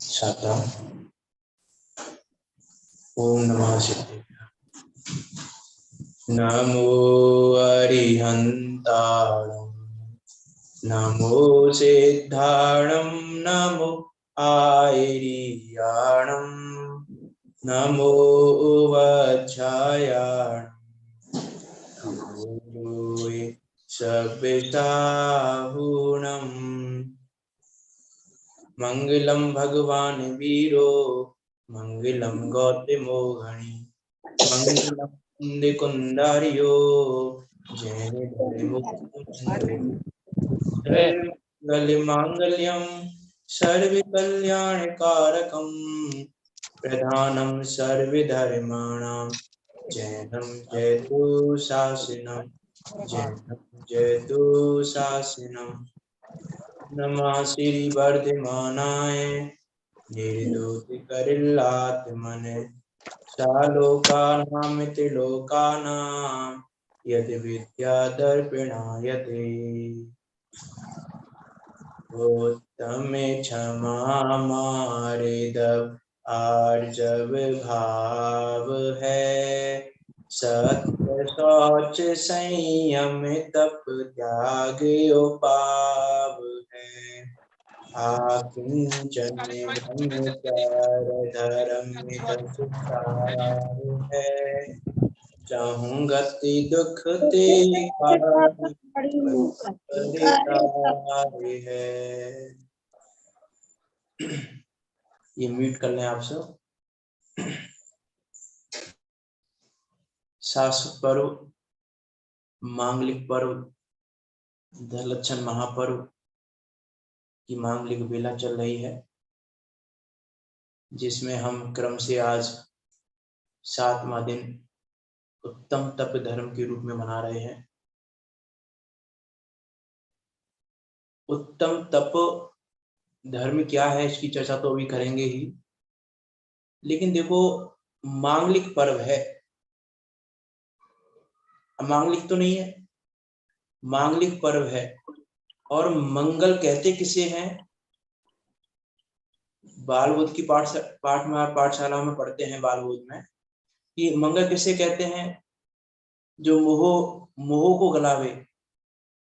छाता। ओम नमः शिवाय। नमो अरिहंताणं, नमो सिद्धाणं, नमो आयरियाणं, नमो वज्रायाणं, नमो सविताहुणं। मंगलम भगवान वीरो, मंगलम गौतमो घनी, मंगलम कुंदारियो, जैन धरे सर्वमंगल मांगल्यम सर्व कल्याण कारकम, प्रधानम सर्वधर्माणां जैनम जयतु शासनम, जैनम जयतु शासनम। नमः श्री वर्धमानाय निर्दोषिकरिल्लात्मने, सालोकानामिति लोकानां यद् विद्यादर्पिणायते। उत्तमे क्षमा मारेदव आर्जव भाव है, सत्य शौच संयम तप त्याग उपाव है। आकिंचन ब्रह्मचार धर्म दसुतार है, चाहूं गति दुख ते है। ये म्यूट कर लें आप सब। शाश्वत पर्व, मांगलिक पर्व, धनलक्षण महापर्व की मांगलिक बेला चल रही है, जिसमें हम क्रम से आज 7वां दिन उत्तम तप धर्म के रूप में मना रहे हैं। उत्तम तप धर्म क्या है इसकी चर्चा तो अभी करेंगे ही, लेकिन देखो मांगलिक पर्व है, मांगलिक तो नहीं है, मांगलिक पर्व है। और मंगल कहते किसे हैं? बालबोध की पाठशाला में पढ़ते हैं बालबोध में कि मंगल किसे कहते हैं? जो मोह को गलावे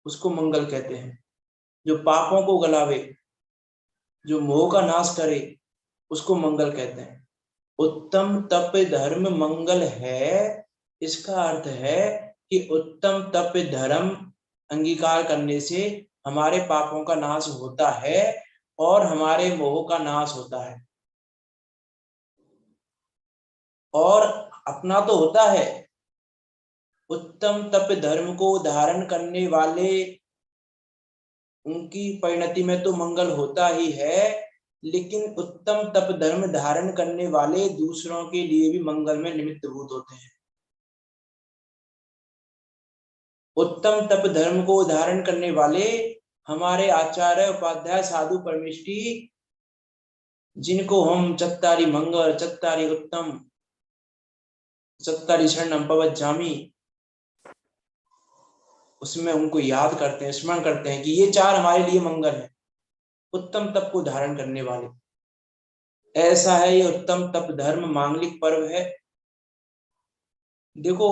उसको मंगल कहते हैं, जो पापों को गलावे, जो मोह का नाश करे उसको मंगल कहते हैं। उत्तम तप धर्म मंगल है, इसका अर्थ है कि उत्तम तप धर्म अंगीकार करने से हमारे पापों का नाश होता है और हमारे मोह का नाश होता है। और अपना तो होता है, उत्तम तप धर्म को धारण करने वाले उनकी परिणति में तो मंगल होता ही है, लेकिन उत्तम तप धर्म धारण करने वाले दूसरों के लिए भी मंगल में निमित्तभूत होते हैं। उत्तम तप धर्म को धारण करने वाले हमारे आचार्य उपाध्याय साधु परमेष्ठी, जिनको हम चत्तारी मंगल, चत्तारी उत्तम, चत्तारी शरणम पवज्जामि, उसमें उनको याद करते हैं, स्मरण करते हैं कि ये 4 हमारे लिए मंगल है, उत्तम तप को धारण करने वाले। ऐसा है ये उत्तम तप धर्म मांगलिक पर्व है। देखो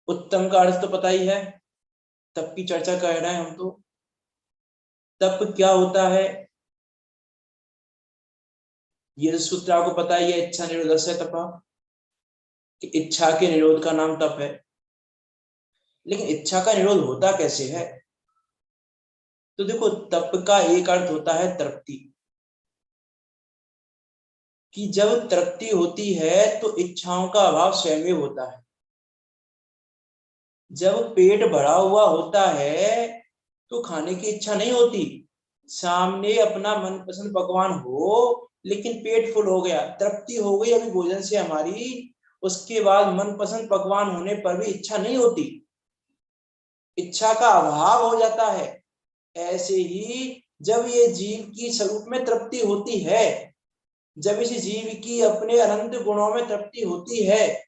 उत्तम का अर्थ तो पता ही है, तप की चर्चा कर रहे हैं हम तो। तप क्या होता है ये सूत्र आपको पता ही है, इच्छा निरोध से तपा, कि इच्छा के निरोध का नाम तप है। लेकिन इच्छा का निरोध होता कैसे है? तो देखो तप का एक अर्थ होता है तृप्ति, कि जब तृप्ति होती है तो इच्छाओं का अभाव स्वयं होता है। जब पेट भरा हुआ होता है तो खाने की इच्छा नहीं होती, सामने अपना मनपसंद पकवान हो लेकिन पेट फुल हो गया, तृप्ति हो गई अभी भोजन से हमारी, उसके बाद मनपसंद पकवान होने पर भी इच्छा नहीं होती, इच्छा का अभाव हो जाता है। ऐसे ही जब ये जीव की स्वरूप में तृप्ति होती है, जब इस जीव की अपने अनंत गुणों में तृप्ति होती है,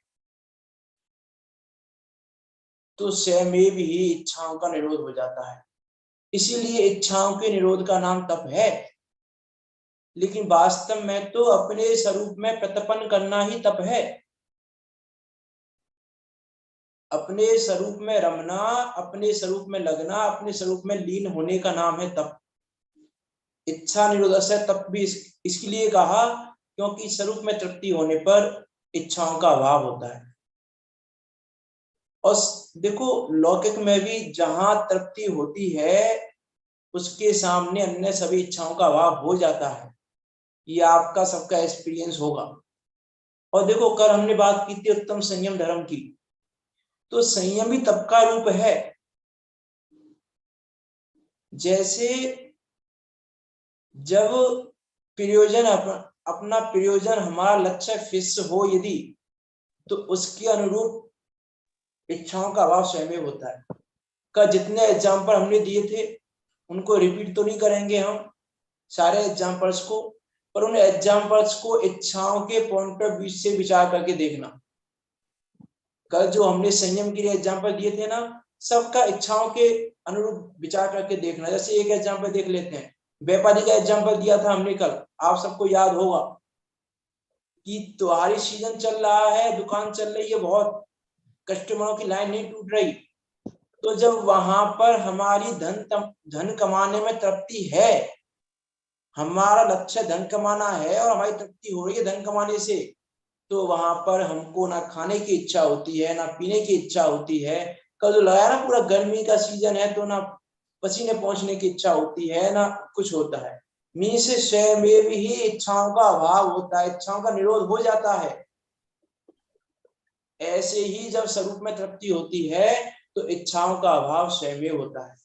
तो स्वयं भी इच्छाओं का निरोध हो जाता है। इसीलिए इच्छाओं के निरोध का नाम तप है। लेकिन वास्तव में तो अपने स्वरूप में प्रतपन करना ही तप है। अपने स्वरूप में रमना, अपने स्वरूप में लगना, अपने स्वरूप में लीन होने का नाम है तप। इच्छा निरोध से तप भी इसके लिए कहा क्योंकि स्वरूप में तृप्ति होने पर इच्छाओं का अभाव होता है। और देखो लौकिक में भी जहां तृप्ति होती है उसके सामने अन्य सभी इच्छाओं का अभाव हो जाता है। ये आपका सबका एक्सपीरियंस होगा। और देखो कल हमने बात की थी उत्तम संयम धर्म की, तो संयम ही तप का रूप है। जैसे जब प्रयोजन अपना प्रयोजन हमारा लक्ष्य फिक्स हो यदि, तो उसके अनुरूप इच्छाओं का अभाव स्वयं होता है। का जितने एग्जाम्पल हमने दिए थे उनको रिपीट तो नहीं करेंगे हम सारे एग्जाम्पल्स को, पर उन एग्जाम्पल्स को इच्छाओं के पॉइंट ऑफ व्यू से विचार करके देखना। कल जो हमने संयम के लिए एग्जाम्पल दिए थे ना, सबका इच्छाओं के अनुरूप विचार करके देखना। जैसे एक एग्जाम्पल देख लेते हैं, व्यापारी का एग्जाम्पल दिया था हमने कल, आप सबको याद होगा कि त्योहारी सीजन चल रहा है, दुकान चल रही है, बहुत कस्टमरों की लाइन नहीं टूट रही। तो जब वहां पर हमारी धन कमाने में तृप्ति है, हमारा लक्ष्य धन कमाना है और हमारी तृप्ति हो रही है धन कमाने से, तो वहां पर हमको ना खाने की इच्छा होती है ना पीने की इच्छा होती है। कल जो लगाया ना पूरा गर्मी का सीजन है तो ना पसीने पहुंचने की इच्छा होती है ना कुछ होता है। मीन से स्वयं ही इच्छाओं का अभाव होता है, इच्छाओं का निरोध हो जाता है। ऐसे ही जब स्वरूप में तृप्ति होती है तो इच्छाओं का अभाव स्वयं होता है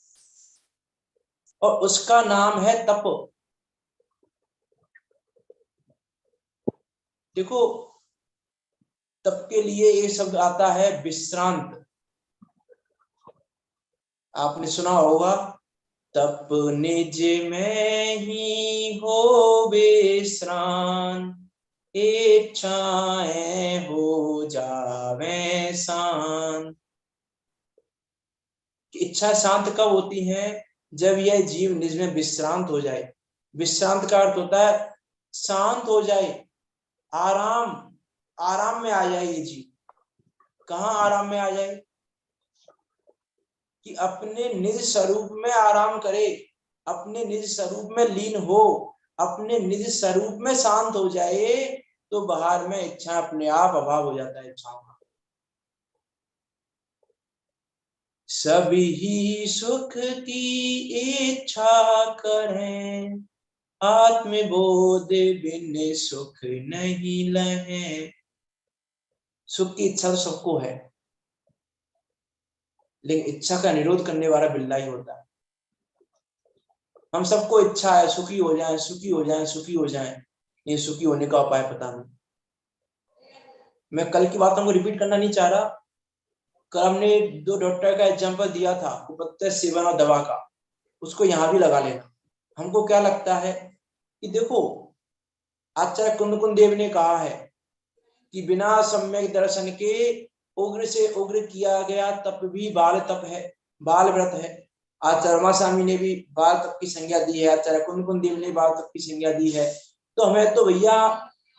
और उसका नाम है तप। देखो तप के लिए एक शब्द आता है विश्रांत, आपने सुना होगा, तप निज में ही हो विश्रांत, इच्छाएं हो जावे शांत। इच्छा शांत कब होती है? जब यह जीव निज में विश्रांत हो जाए। विश्रांत का अर्थ होता है शांत हो जाए, आराम, आराम में आ जाए। ये जीव कहाँ आराम में आ जाए? कि अपने निज स्वरूप में आराम करे, अपने निज स्वरूप में लीन हो, अपने निज स्वरूप में शांत हो जाए, तो बाहर में इच्छा अपने आप अभाव हो जाता है इच्छाओं का। सभी सुख की इच्छा करें, आत्मबोध बिन सुख नहीं लहे। सुख की इच्छा तो सबको है, लेकिन इच्छा का निरोध करने वाला बिल्ला ही होता है। हम सबको इच्छा है सुखी हो जाए, सुखी हो जाए, सुखी हो जाए, ये सुखी होने का उपाय पता नहीं। मैं कल की बातों को रिपीट करना नहीं चाह रहा। कल हमने 2 डॉक्टर का एग्जांपल दिया था, उपत्यस सेवन और दवा का, उसको यहाँ भी लगा लेना। हमको क्या लगता है कि देखो आचार्य कुंद देव ने कहा है कि बिना सम्यक दर्शन के उग्र से उग्र किया गया तप भी बाल तप है, बाल व्रत है। आचार्य रमास्वामी ने भी बाल तप की संज्ञा दी है, आचार्य कुंद देव ने बाल तप की संज्ञा दी है। तो हमें तो भैया,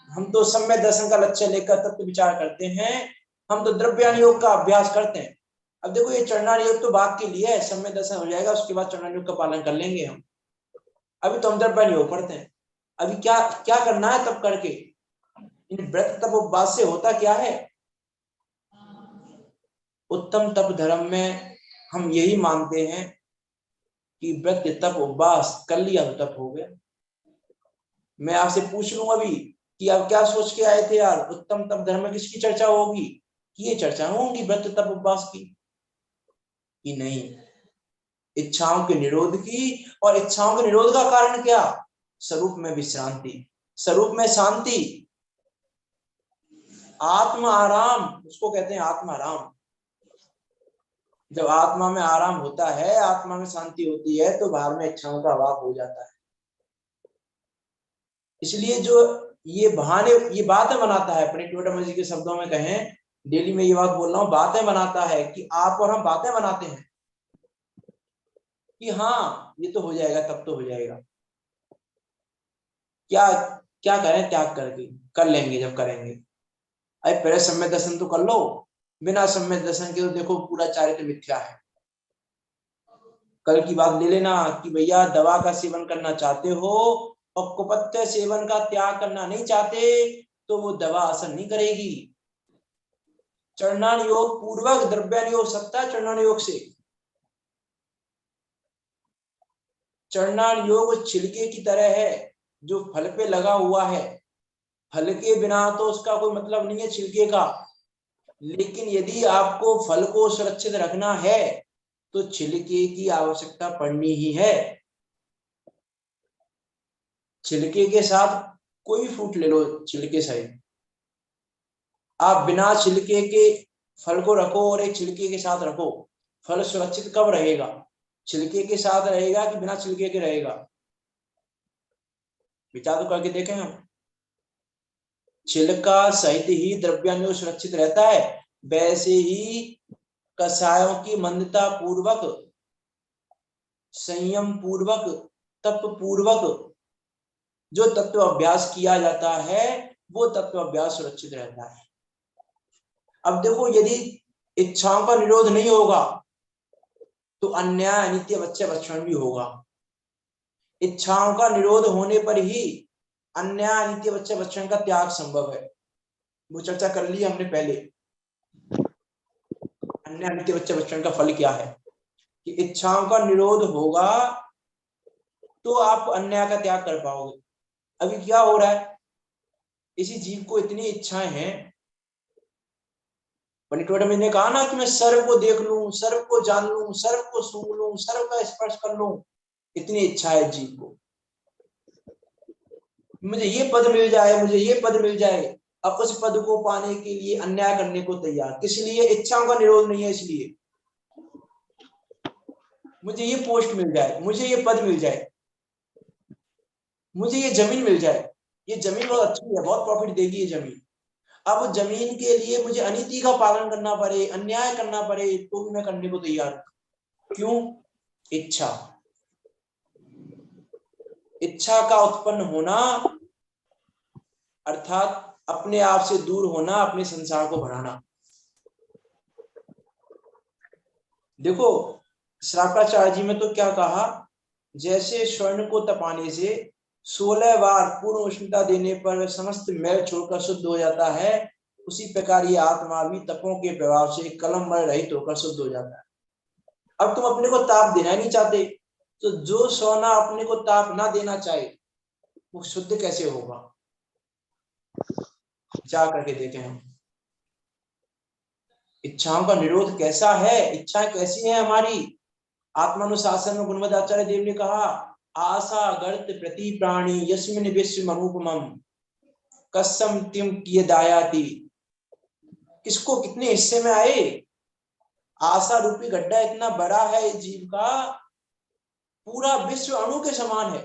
हम तो सम्यक दर्शन का लक्ष्य लेकर तत्व विचार करते हैं, हम तो द्रव्यान योग का अभ्यास करते हैं। अब देखो ये चरणान योग तो बात के लिए है, सम्यक दर्शन हो जाएगा उसके बाद चरणान योग का पालन कर लेंगे हम। अभी तो हम द्रव्यान योग पढ़ते हैं। अभी क्या क्या करना है तब करके, इन व्रत तप उपवास से होता क्या है? उत्तम तप धर्म में हम यही मानते हैं कि व्रत तप उपवास कर लिया तो तप हो गया। मैं आपसे पूछ लूं अभी कि आप क्या सोच के आए थे यार, उत्तम तप धर्म में किसकी चर्चा होगी? कि ये चर्चा होगी व्रत तप उपवास की? कि नहीं, इच्छाओं के निरोध की। और इच्छाओं के निरोध का कारण क्या? स्वरूप में विश्रांति, स्वरूप में शांति, आत्म आराम, उसको कहते हैं आत्मा आराम। जब आत्मा में आराम होता है, आत्मा में शांति होती है, तो बाहर में इच्छाओं का अभाव हो जाता है। इसलिए जो ये बहाने, ये बातें बनाता है, अपने टोटम जी के शब्दों में कहें, डेली में ये बात बोल रहा हूँ, बातें बनाता है कि आप और हम बातें बनाते हैं कि हाँ ये तो हो जाएगा, तब तो हो जाएगा, क्या क्या करें त्याग करके, कर लेंगे जब करेंगे। अरे पहले सम्यक दर्शन तो कर लो, बिना सम्यक दर्शन के तो देखो पूरा चारित्र मिथ्या है। कल की बात ले लेना कि भैया दवा का सेवन करना चाहते हो और कुपथ्य सेवन का त्याग करना नहीं चाहते तो वो दवा असर नहीं करेगी। चरणान योग पूर्वक द्रव्यान योग सकता है चरणान योग से। चरणान योग छिलके की तरह है जो फल पे लगा हुआ है, फल के बिना तो उसका कोई मतलब नहीं है छिलके का, लेकिन यदि आपको फल को सुरक्षित रखना है तो छिलके की आवश्यकता पड़नी ही है। छिलके के साथ कोई फ्रूट ले लो छिलके सहित, आप बिना छिलके के फल को रखो और एक छिलके के साथ रखो, फल सुरक्षित कब रहेगा? छिलके के साथ रहेगा कि बिना छिलके के रहेगा? विचार तो करके देखें हम। छिलका सहित ही द्रव्याणु सुरक्षित रहता है, वैसे ही कषायों की मंदता पूर्वक, संयम पूर्वक, तप पूर्वक जो तत्व अभ्यास किया जाता है वो तत्व अभ्यास सुरक्षित रहता है। अब देखो यदि इच्छाओं का निरोध नहीं होगा तो अन्याय अनित्य बच्चे बचपन भी होगा। इच्छाओं का निरोध होने पर ही अन्याय अनित्य बच्चे बचपन का त्याग संभव है। वो चर्चा कर ली हमने पहले। अन्याय अनित्य बच्चे बचपन का फल क्या है कि इच्छाओं का निरोध होगा तो आप अन्याय का त्याग कर पाओगे। अभी क्या हो रहा है, इसी जीव को इतनी इच्छाएं हैं, पंडित ने कहा ना कि मैं सर्व को देख लूं, सर्व को जान लूं, सर्व को सूंघ लूं, सर्व का स्पर्श कर लूं, इतनी इच्छा है जीव को, मुझे ये पद मिल जाए, मुझे ये पद मिल जाए। अब उस पद को पाने के लिए अन्याय करने को तैयार, किस लिए? इच्छाओं का निरोध नहीं है इसलिए। मुझे ये पोस्ट मिल जाए, मुझे ये पद मिल जाए, मुझे ये जमीन मिल जाए, ये जमीन बहुत अच्छी है, बहुत प्रॉफिट देगी ये जमीन। अब जमीन के लिए मुझे अनीति का पालन करना पड़े, अन्याय करना पड़े, तो भी मैं करने को तैयार हूं। क्यों? इच्छा। इच्छा का उत्पन्न होना अर्थात अपने आप से दूर होना, अपने संसार को बढ़ाना। देखो श्रावकाचार्य जी में तो क्या कहा, जैसे स्वर्ण को तपाने से 16 बार पूर्ण उष्णता देने पर समस्त मैल छोड़कर शुद्ध हो जाता है, उसी प्रकार ये आत्मा भी तपों के प्रभाव से कलम मल रहित होकर शुद्ध हो जाता है। अब तुम अपने को ताप देना नहीं चाहते, तो जो सोना अपने को ताप ना देना चाहे वो शुद्ध कैसे होगा? विचार करके देखें हम। इच्छाओं का निरोध कैसा है, इच्छाएं कैसी है हमारी? आत्मानुशासन में गुणवदाचार्य देव ने कहा, आशा गर्त प्रति प्राणी यस्मिन विश्व अनुपमम कसम तिम किए दायाति। किसको कितने हिस्से में आए? आशा रूपी गड्ढा इतना बड़ा है इस जीव का, पूरा विश्व अणु के समान है,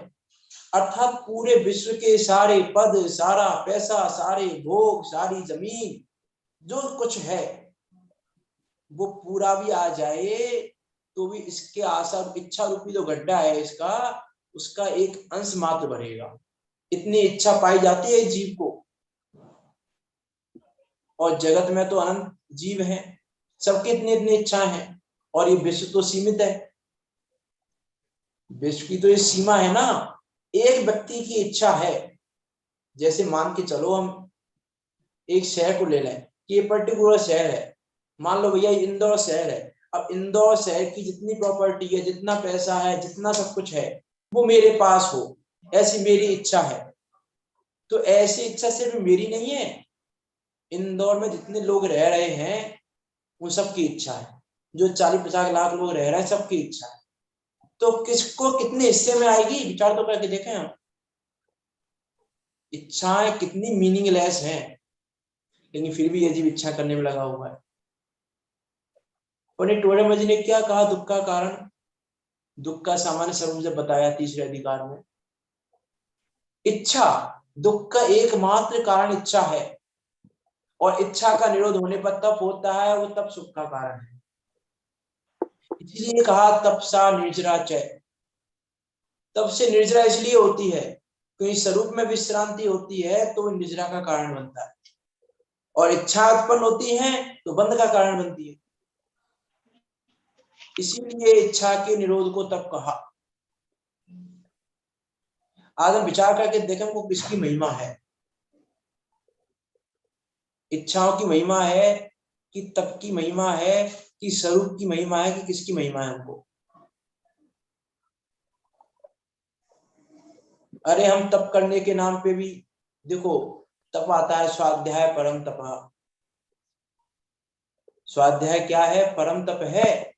अर्थात पूरे विश्व के सारे पद, सारा पैसा, सारे भोग, सारी जमीन, जो कुछ है वो पूरा भी आ जाए तो भी इसके आशा इच्छा रूपी जो गड्ढा है इसका, उसका एक अंश मात्र भरेगा। इतनी इच्छा पाई जाती है जीव को। और जगत में तो अनंत जीव हैं, सबकी इतनी इतनी इच्छाएं हैं, और ये विश्व तो सीमित है। विश्व की तो ये सीमा है ना, एक व्यक्ति की इच्छा है। जैसे मान के चलो हम एक शहर को ले लें कि ये पर्टिकुलर शहर है, मान लो भैया इंदौर शहर है। अब इंदौर शहर की जितनी प्रॉपर्टी है, जितना पैसा है, जितना सब कुछ है, वो मेरे पास हो, ऐसी मेरी इच्छा है। तो ऐसी इच्छा सिर्फ मेरी नहीं है, इंदौर में जितने लोग रह रहे हैं उन सबकी इच्छा है, जो 40-50 लाख लोग रह रहे हैं सबकी इच्छा है। तो किसको कितने हिस्से में आएगी, विचार तो करके देखें हम। इच्छाएं कितनी मीनिंगलेस हैं, लेकिन फिर भी अजीब इच्छा करने में लगा हुआ है। पंडित टोडरमल जी ने क्या कहा दुख का कारण? दुख का सामान्य स्वरूप जब बताया तीसरे अधिकार में, इच्छा दुख का एकमात्र कारण इच्छा है, और इच्छा का निरोध होने पर तप होता है, वो तब सुख का कारण है। इसलिए कहा तपसा निर्जरा चय। तप से निर्जरा इसलिए होती है क्योंकि स्वरूप में विश्रांति होती है तो निर्जरा का कारण बनता है, और इच्छा उत्पन्न होती है तो बंध का कारण बनती है। इसीलिए इच्छा के निरोध को तप कहा। आज हम विचार करके देखें वो किसकी महिमा है। इच्छाओं की महिमा है कि तप की महिमा है कि स्वरूप की महिमा है कि किसकी महिमा है हमको। अरे हम तप करने के नाम पे भी देखो, तप आता है स्वाध्याय परम तप। स्वाध्याय क्या है? परम तप है।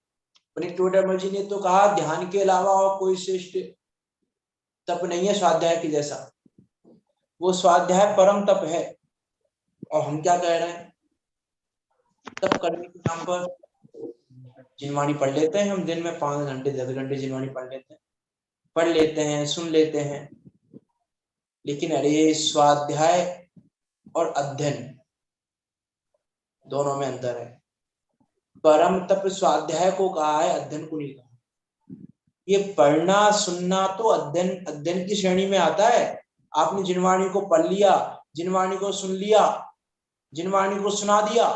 टोडरमल जी ने तो कहा ध्यान के अलावा और कोई श्रेष्ठ तप नहीं है स्वाध्याय के जैसा। वो स्वाध्याय परम तप है। और हम क्या कह रहे हैं? तप करने के नाम पर जिनवाणी पढ़ लेते हैं हम, दिन में 5 घंटे 10 घंटे जिनवाणी पढ़ लेते हैं, पढ़ लेते हैं, सुन लेते हैं। लेकिन अरे स्वाध्याय और अध्ययन दोनों में अंतर है। परम तप स्वाध्याय को कहा है, अध्ययन को नहीं कहा। ये पढ़ना सुनना तो अध्ययन की श्रेणी में आता है। आपने जिनवाणी को पढ़ लिया, जिनवाणी को सुन लिया, जिनवाणी को सुना दिया,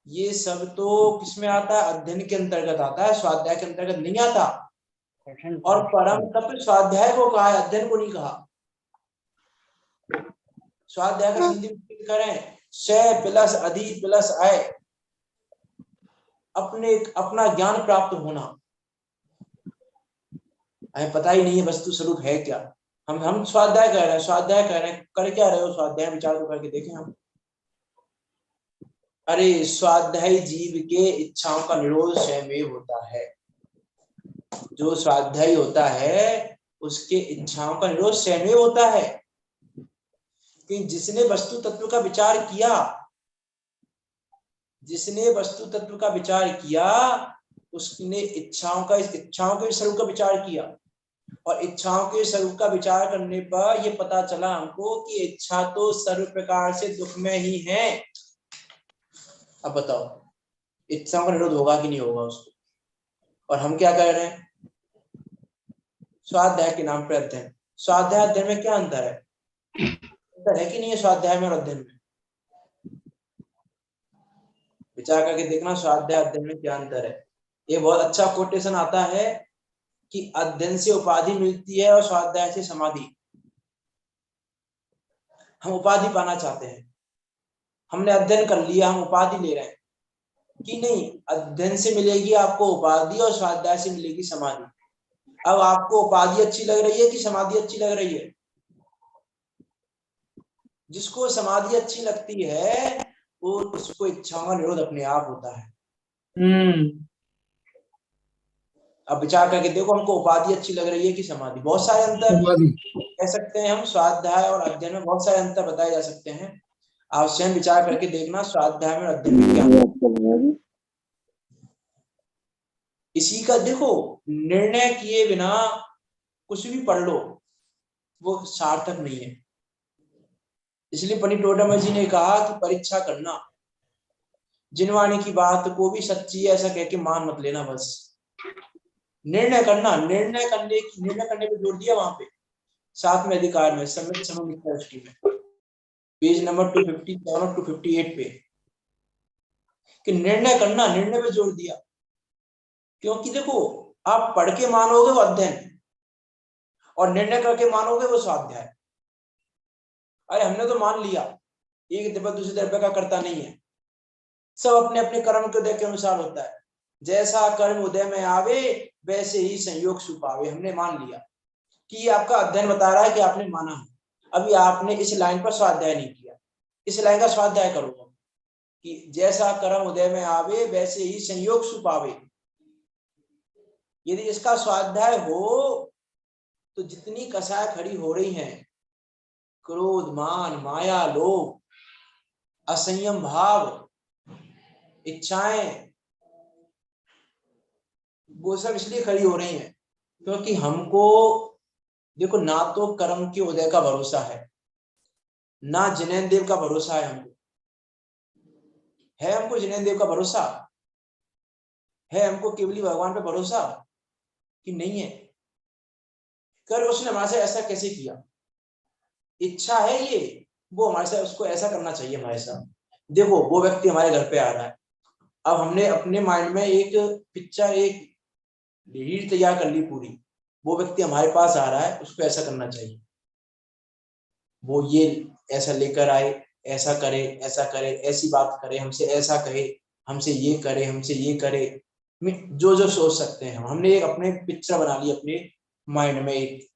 ये सब तो किसमें आता है? अध्ययन के अंतर्गत आता है, स्वाध्याय के अंतर्गत नहीं आता। और परम तप स्वाध्याय को कहा है, अध्ययन को नहीं कहा। स्वाध्याय का संधि करें, स प्लस अधि प्लस आय, अपना ज्ञान प्राप्त होना। हमें पता ही नहीं है वस्तु स्वरूप है क्या। हम स्वाध्याय कर रहे हैं, स्वाध्याय कर रहे हैं, कर क्या रहे हो? स्वाध्याय विचार को करके देखें हम। अरे स्वाध्यायी जीव के इच्छाओं का निरोध स्वयं होता है। जो स्वाध्यायी होता है उसके इच्छाओं का निरोध स्वयं होता है। कि जिसने वस्तु तत्व का विचार किया, जिसने वस्तु तत्व का विचार किया, उसने इच्छाओं के स्वरूप का विचार किया। और इच्छाओं के स्वरूप का विचार करने पर यह पता चला हमको कि इच्छा तो सर्व प्रकार से दुख में ही है। अब बताओ इच्छाओं का निरोध होगा कि नहीं होगा उसको? और हम क्या कर रहे हैं? स्वाध्याय के नाम पर अध्ययन। स्वाध्याय अध्ययन में क्या अंतर है? अंतर है कि नहीं है स्वाध्याय में और अध्ययन में? विचार करके देखना स्वाध्याय अध्ययन में क्या अंतर है। ये बहुत अच्छा कोटेशन आता है कि अध्ययन से उपाधि मिलती है और स्वाध्याय से समाधि। हम उपाधि पाना चाहते हैं, हमने अध्ययन कर लिया, हम उपाधि ले रहे हैं कि नहीं? अध्ययन से मिलेगी आपको उपाधि और स्वाध्याय से मिलेगी समाधि। अब आपको उपाधि अच्छी लग रही है कि समाधि अच्छी लग रही है? जिसको समाधि अच्छी लगती है वो उसको इच्छाओं का निरोध अपने आप होता है। अब विचार करके देखो हमको उपाधि अच्छी लग रही है कि समाधि? बहुत सारे अंतर कह सकते हैं हम, स्वाध्याय और अध्ययन में बहुत सारे अंतर बताए जा सकते हैं। आप स्वयं विचार करके देखना स्वाध्याय में और अध्ययन में क्या अंतर। इसी का देखो, निर्णय किए बिना कुछ भी पढ़ लो वो सार्थक नहीं है। इसलिए पंडित टोडरमल जी ने कहा कि परीक्षा करना, जिनवाणी की बात को भी सच्ची है ऐसा कह के मान मत लेना, बस निर्णय करना। निर्णय करने पे जोर दिया वहां पे 7वें अधिकार में, सम्यक सममित दृष्टि में, पेज नंबर 257 और 258 पे, कि निर्णय करना, निर्णय पे जोर दिया। क्योंकि देखो आप पढ़ के मानोगे वो अध्ययन, और निर्णय करके मानोगे वो स्वाध्याय। अरे हमने तो मान लिया एक द्रव्य दूसरे द्रव्य का करता नहीं है, सब अपने अपने कर्म के उदय के अनुसार होता है। जैसा कर्म उदय में आवे वैसे ही संयोग सुपावे। हमने मान लिया कि ये आपका अध्ययन बता रहा है कि आपने माना है। अभी आपने इस लाइन पर स्वाध्याय नहीं किया, इस लाइन का स्वाध्याय करो कि जैसा कर्म उदय में आवे वैसे ही संयोग सुपावे। यदि इसका स्वाध्याय हो तो जितनी कसाय खड़ी हो रही हैं, क्रोध मान माया लोभ असंयम भाव इच्छाएं, वो सब इसलिए खड़ी हो रही हैं क्योंकि हमको देखो ना तो कर्म के उदय का भरोसा है, ना जिनेन्द्र देव का भरोसा है। हमको है, हमको जिनेन्द्र देव का भरोसा है हमको केवली भगवान पे भरोसा कि नहीं है? कर उसने हमारे से ऐसा कैसे किया? इच्छा है ये, वो हमारे साथ, उसको ऐसा करना चाहिए हमारे साथ। देखो वो व्यक्ति हमारे घर पे आ रहा है, अब हमने अपने माइंड में एक पिक्चर, एक रील तैयार कर ली पूरी। वो व्यक्ति हमारे पास आ रहा है, उसको ऐसा करना चाहिए, वो ये ऐसा लेकर आए, ऐसा करे, ऐसा करे, ऐसी बात करे, हमसे ऐसा कहे, हमसे ये करे, हमसे ये करे। जो जो सोच सकते हैं हमने एक अपने पिक्चर बना ली अपने माइंड में। एक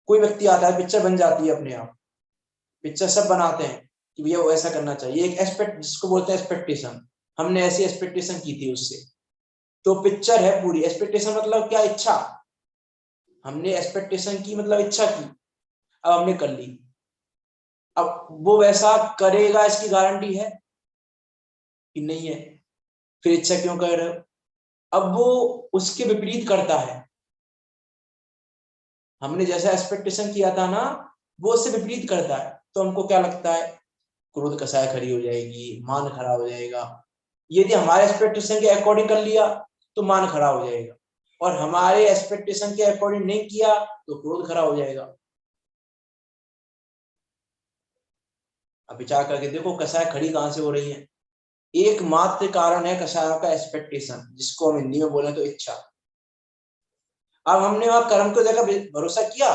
कोई व्यक्ति आता है, पिक्चर बन जाती है अपने आप। पिक्चर सब बनाते हैं कि भैया वो ऐसा करना चाहिए, एक एक्सपेक्ट, जिसको बोलते हैं एक्सपेक्टेशन। हमने ऐसी एक्सपेक्टेशन की थी उससे, तो पिक्चर है पूरी। एक्सपेक्टेशन मतलब क्या? इच्छा। हमने एक्सपेक्टेशन की मतलब इच्छा की, अब हमने कर ली। अब वो वैसा करेगा इसकी गारंटी है कि नहीं है? फिर इच्छा क्यों कर रहे हो? अब वो उसके विपरीत करता है। हमने जैसा एक्सपेक्टेशन किया था ना, वो उससे विपरीत करता है, तो हमको क्या लगता है? क्रोध कसाय खड़ी हो जाएगी, मान खराब हो जाएगा। यदि हमारे एक्सपेक्टेशन के अकॉर्डिंग कर लिया तो मान खराब हो जाएगा, और हमारे एक्सपेक्टेशन के अकॉर्डिंग नहीं किया तो क्रोध खराब हो जाएगा। अब विचार करके देखो, कसाय खड़ी कहां से हो रही है? एकमात्र कारण है कसायों का एक्सपेक्टेशन, जिसको हम हिंदी में बोले तो इच्छा। अब हमने वहां कर्म को देखा, भरोसा किया,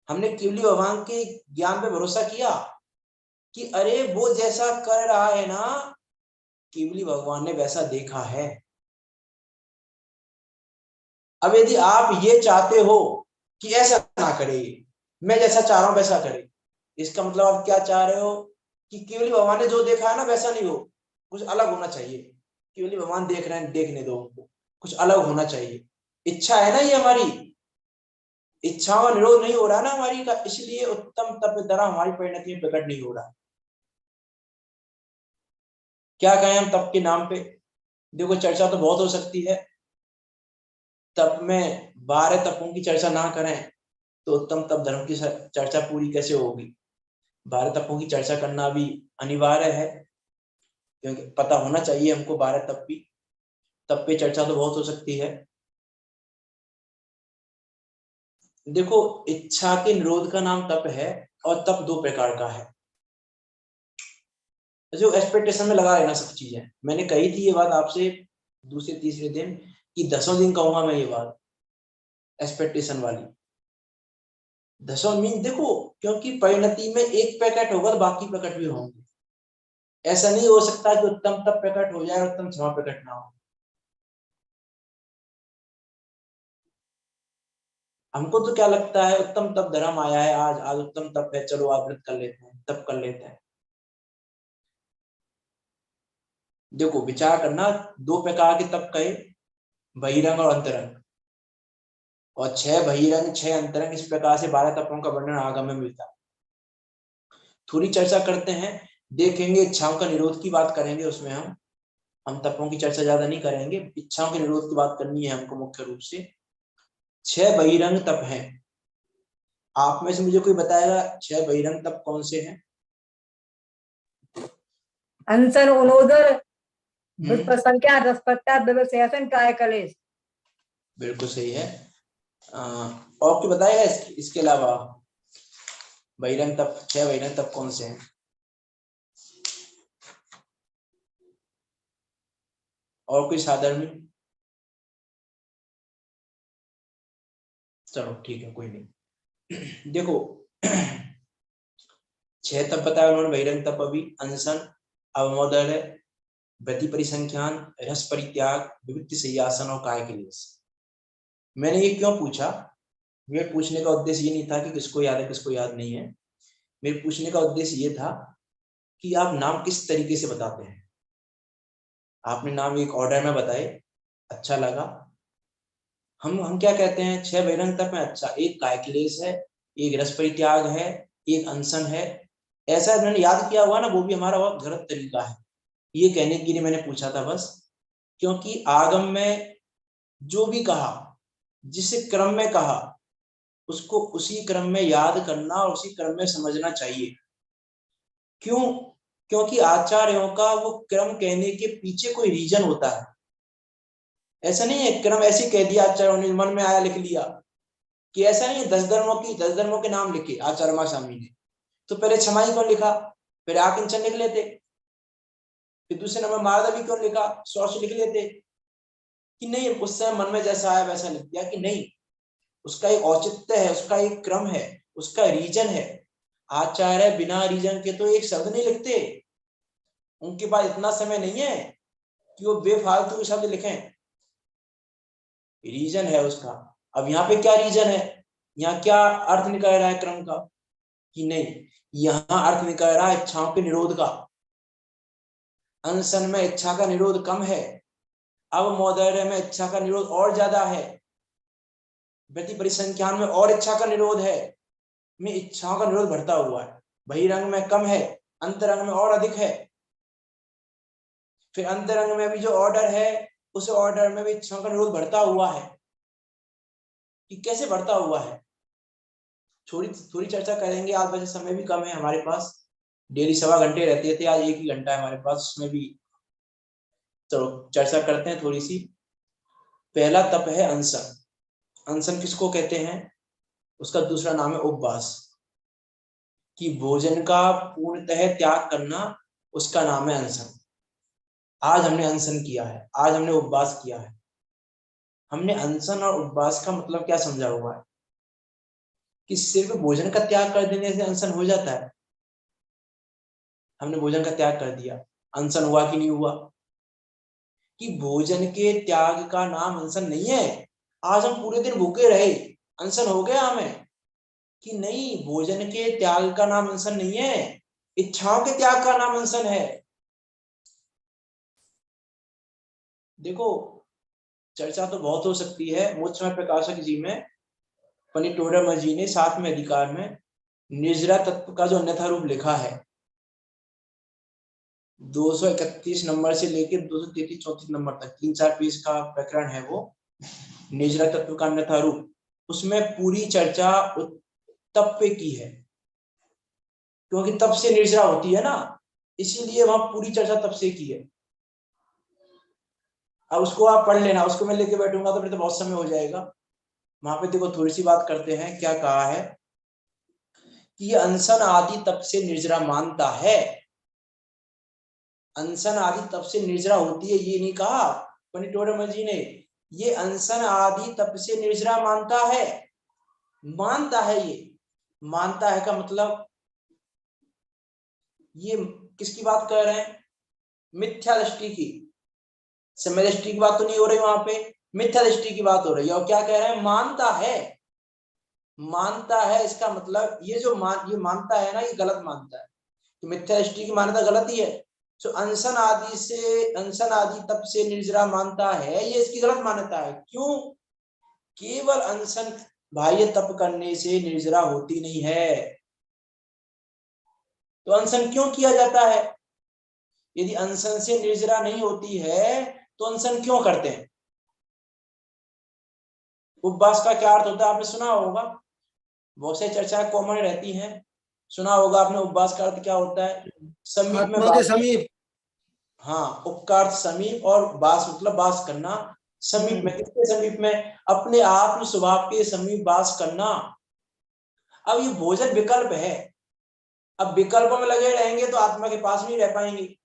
हमने केवली भगवान के ज्ञान पे भरोसा किया कि अरे वो जैसा कर रहा है ना, केवली भगवान ने वैसा देखा है। अब यदि आप ये चाहते हो कि ऐसा ना करे, मैं जैसा चाह रहा हूं वैसा करे, इसका मतलब आप क्या चाह रहे हो? कि केवली भगवान ने जो देखा है ना वैसा नहीं हो, कुछ अलग होना चाहिए। केवली भगवान देख रहे हैं, देखने दो उनको, कुछ अलग होना चाहिए। इच्छा है ना ये हमारी, इच्छाओं का निरोध नहीं हो रहा ना हमारी का, इसलिए उत्तम तप द्वारा हमारी परिणति में प्रकट नहीं हो रहा। क्या कहें हम तप के नाम पे? देखो चर्चा तो बहुत हो सकती है, तप में 12 तपों की चर्चा ना करें तो उत्तम तप धर्म की चर्चा पूरी कैसे होगी? 12 तपों की चर्चा करना भी अनिवार्य है, क्योंकि पता होना चाहिए हमको 12 तप भी। तप पे चर्चा तो बहुत हो सकती है। देखो इच्छा के निरोध का नाम तप है, और तप 2 प्रकार का है। जो एक्सपेक्टेशन में लगा रहना सब चीजें, मैंने कही थी ये बात आपसे दूसरे तीसरे दिन, कि 10वें दिन कहूंगा मैं ये बात, एक्सपेक्टेशन वाली। 10वां मीन देखो, क्योंकि परिणति में एक प्रकट होगा तो बाकी प्रकट भी होंगे। ऐसा नहीं हो सकता कि उत्तम तप प्रकट हो जाए, उत्तम क्षमा प्रकट ना हो। हमको तो क्या लगता है, उत्तम तप धर्म आया है, आज आज उत्तम तप है, चलो आज व्रत कर लेते हैं, तप कर लेते हैं। देखो विचार करना, 2 प्रकार के तप कहे, बहिरंग और अंतरंग। और 6 बहिरंग 6 अंतरंग, इस प्रकार से 12 तपों का वर्णन आगम में मिलता है। थोड़ी चर्चा करते हैं, देखेंगे इच्छाओं का निरोध की बात करेंगे उसमें। हम तपों की चर्चा ज्यादा नहीं करेंगे, इच्छाओं के निरोध की बात करनी है हमको मुख्य रूप से। 6 बहिरंग तप हैं। आप में से मुझे कोई बताएगा 6 बहिरंग तप कौन से हैं? अनशन, उनोदर, विप्रसंख्या, रसपत्ता, विवशेषण, काय कलेश। बिल्कुल सही है। और कोई बताएगा इसके अलावा बहिरंग तप, 6 बहिरंग तप कौन से हैं? और कोई साधारण? चलो ठीक है, कोई नहीं। देखो 6 तप बताया उन्होंने बहिरंग तप अभी, अनशन, अवमोदन, व्रति परिसंख्यान, रस परित्याग, विविक्ति संयासन और काय क्लेश। मैंने ये क्यों पूछा? मेरे पूछने का उद्देश्य ये नहीं था कि किसको याद है किसको याद नहीं है। मेरे पूछने का उद्देश्य ये था कि आप नाम किस तरीके से बताते हैं। आपने नाम एक ऑर्डर में बताए, अच्छा लगा। हम क्या कहते हैं, 6 बहिरंग तप में, अच्छा एक काय क्लेश है, एक रस परित्याग है, एक अनशन है। ऐसा मैंने याद किया हुआ ना, वो भी हमारा बहुत गलत तरीका है। ये कहने के लिए मैंने पूछा था बस, क्योंकि आगम में जो भी कहा, जिस क्रम में कहा, उसको उसी क्रम में याद करना और उसी क्रम में समझना चाहिए। क्यों? क्योंकि आचार्यों का वो क्रम कहने के पीछे कोई रीजन होता है। ऐसा नहीं है क्रम ऐसे कह दिया आचार्य ने, मन में आया लिख लिया, कि ऐसा नहीं है 10 धर्मों के नाम लिखे आचार्य माँ स्वामी ने। तो पहले छमाई कौन लिखा, फिर आकिंचन लिख लेते, फिर दूसरे नंबर मारदवी क्यों लिखा, सौर्ष लिख लेते। कि नहीं, उस समय मन में जैसा आया वैसा लिख दिया। कि नहीं, उसका एक औचित्य है, उसका एक क्रम है, उसका रीजन है। आचार्य बिना रीजन के तो एक शब्द नहीं लिखते, उनके पास इतना समय नहीं है कि वो बेफालतू के शब्द लिखें, रीजन है उसका। अब यहाँ पे क्या रीजन है, यहाँ क्या अर्थ निकल रहा है क्रम का, कि नहीं, यहाँ अर्थ निकल रहा है इच्छाओं के निरोध का। अनशन में इच्छा का निरोध कम है, अब मौदर्य में इच्छा का निरोध और ज्यादा है, वृत्ति परिसंख्यान में और इच्छा का निरोध है, में इच्छाओं का निरोध बढ़ता हुआ है। बहिरंग में कम है, अंतरंग में और अधिक है। फिर अंतरंग में भी जो ऑर्डर है, उस ऑर्डर में भी इच्छाओं का निरोध बढ़ता हुआ है। कि कैसे बढ़ता हुआ है, थोड़ी चर्चा करेंगे। आज वैसे समय भी कम है हमारे पास, डेली 1.25 घंटे रहते थे, आज 1 ही घंटा है हमारे पास, उसमें भी तो चर्चा करते हैं थोड़ी सी। पहला तप है अनशन। अनशन किसको कहते हैं, उसका दूसरा नाम है उपवास। कि भोजन का पूर्णतः त्याग करना, उसका नाम है अनशन। आज हमने अनशन किया है, आज हमने उपवास किया है। हमने अनशन और उपवास का मतलब क्या समझा हुआ है, कि सिर्फ भोजन का त्याग कर देने से अनशन हो जाता है। हमने भोजन का त्याग कर दिया, अनशन हुआ कि नहीं हुआ। कि भोजन के त्याग का नाम अनशन नहीं है। आज हम पूरे दिन भूखे रहे, अनशन हो गया हमें। कि नहीं, भोजन के त्याग का नाम अनशन नहीं है, इच्छाओं के त्याग का नाम अनशन है। देखो, चर्चा तो बहुत हो सकती है। मोक्ष में प्रकाशक जी में पंडित टोडरमल जी ने 7वें अधिकार में निर्जरा तत्व का जो अन्यथा रूप लिखा है, 231 नंबर से लेकर 233-34 नंबर तक 3-4 पेज का प्रकरण है वो, निर्जरा तत्व का अन्यथा रूप। उसमें पूरी चर्चा तप पे की है, क्योंकि तप से निर्जरा होती है ना, इसीलिए वहां पूरी चर्चा तप से की है। अब उसको आप पढ़ लेना, उसको मैं लेके बैठूंगा तो फिर तो बहुत समय हो जाएगा। वहां पे देखो थोड़ी सी बात करते हैं। क्या कहा है कि ये अनशन आदि तप से निर्जरा मानता है। अनशन आदि तप से निर्जरा होती है ये नहीं कहा पंडित टोडरमल जी ने, ये अनशन आदि तप से निर्जरा मानता है। मानता है, ये मानता है का मतलब ये किसकी बात कर रहे हैं, मिथ्या दृष्टि की, समय दृष्टि की बात तो नहीं हो रही वहां पे, मिथ्या दृष्टि की बात हो रही है। और क्या कह रहे हैं, मानता है। मानता है इसका मतलब ये जो ये मानता है ना, ये गलत मानता है। तो मिथ्या दृष्टि की मान्यता गलत ही है। तो अनशन आदि तप से निर्जरा मानता है, ये इसकी गलत मान्यता है। क्यों, केवल अनशन बाह्य तप करने से निर्जरा होती नहीं है। तो अनशन क्यों किया जाता है, यदि अनशन से निर्जरा नहीं होती है तो अनशन क्यों करते हैं। उपवास का क्या अर्थ होता है आपने सुना होगा, बहुत से चर्चाएं कॉमन रहती हैं, सुना होगा आपने। उपवास का अर्थ क्या होता है, समीप में आत्मा के समीप। हाँ, उपकार समीप, और वास मतलब वास करना। समीप में, किसके समीप में, अपने आत्म स्वभाव के समीप वास करना। अब ये भोजन विकल्प है, अब विकल्पों में लगे रहेंगे तो आत्मा के पास नहीं रह पाएंगे।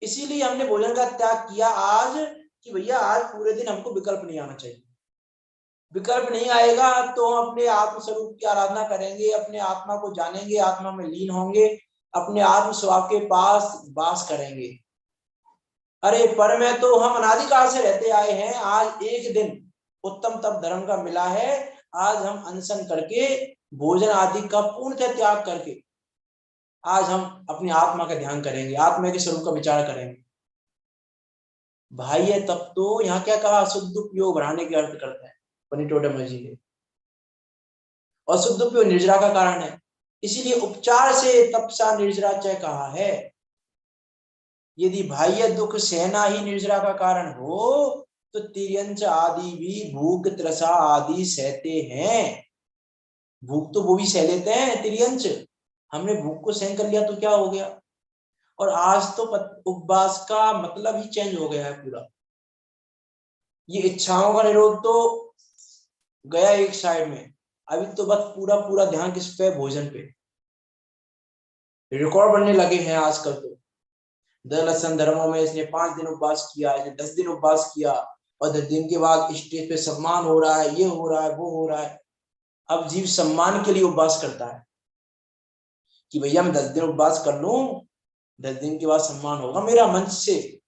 इसीलिए हमने भोजन का त्याग किया आज, कि भैया आज पूरे दिन हमको विकल्प नहीं आना चाहिए। विकल्प नहीं आएगा तो हम अपने आत्म स्वरूप की आराधना करेंगे, अपने आत्मा को जानेंगे, आत्मा में लीन होंगे, अपने आत्म स्वभाव के पास वास करेंगे। अरे पर में तो हम अनादिकाल से रहते आए हैं, आज एक दिन उत्तम तप धर्म का मिला है। आज हम अनशन करके, भोजन आदि का पूर्णतः त्याग करके, आज हम अपनी आत्मा का ध्यान करेंगे, आत्मा के स्वरूप का विचार करेंगे। भाई ये तब तो यहाँ क्या कहा, शुद्ध उपयोग बढ़ाने के अर्थ करते हैं पंडित टोडरमल जी ने। और शुद्ध उपयोग निर्जरा का कारण है, इसीलिए उपचार से तपसा निर्जरा चय कहा है। यदि बाह्य दुख सहना ही निर्जरा का कारण हो तो तिर्यंच आदि भी भूख त्रसा आदि सहते हैं। भूख तो वो भी सह लेते हैं तिर्यंच, हमने भूख को सहन कर लिया तो क्या हो गया। और आज तो उपवास का मतलब ही चेंज हो गया है पूरा। ये इच्छाओं का निरोध तो गया एक साइड में, अभी तो बस पूरा पूरा ध्यान किस पे, भोजन पे। रिकॉर्ड बनने लगे हैं आजकल तो, दरअसल धर्मों में इसने 5 दिन उपवास किया, इसने 10 दिन उपवास किया, और 10 दिन के बाद स्टेज पे सम्मान हो रहा है, ये हो रहा है, वो हो रहा है। अब जीव सम्मान के लिए उपवास करता है कि भैया मैं 10 दिन उपवास कर लूं, 10 दिन के बाद सम्मान होगा मेरा मंच से।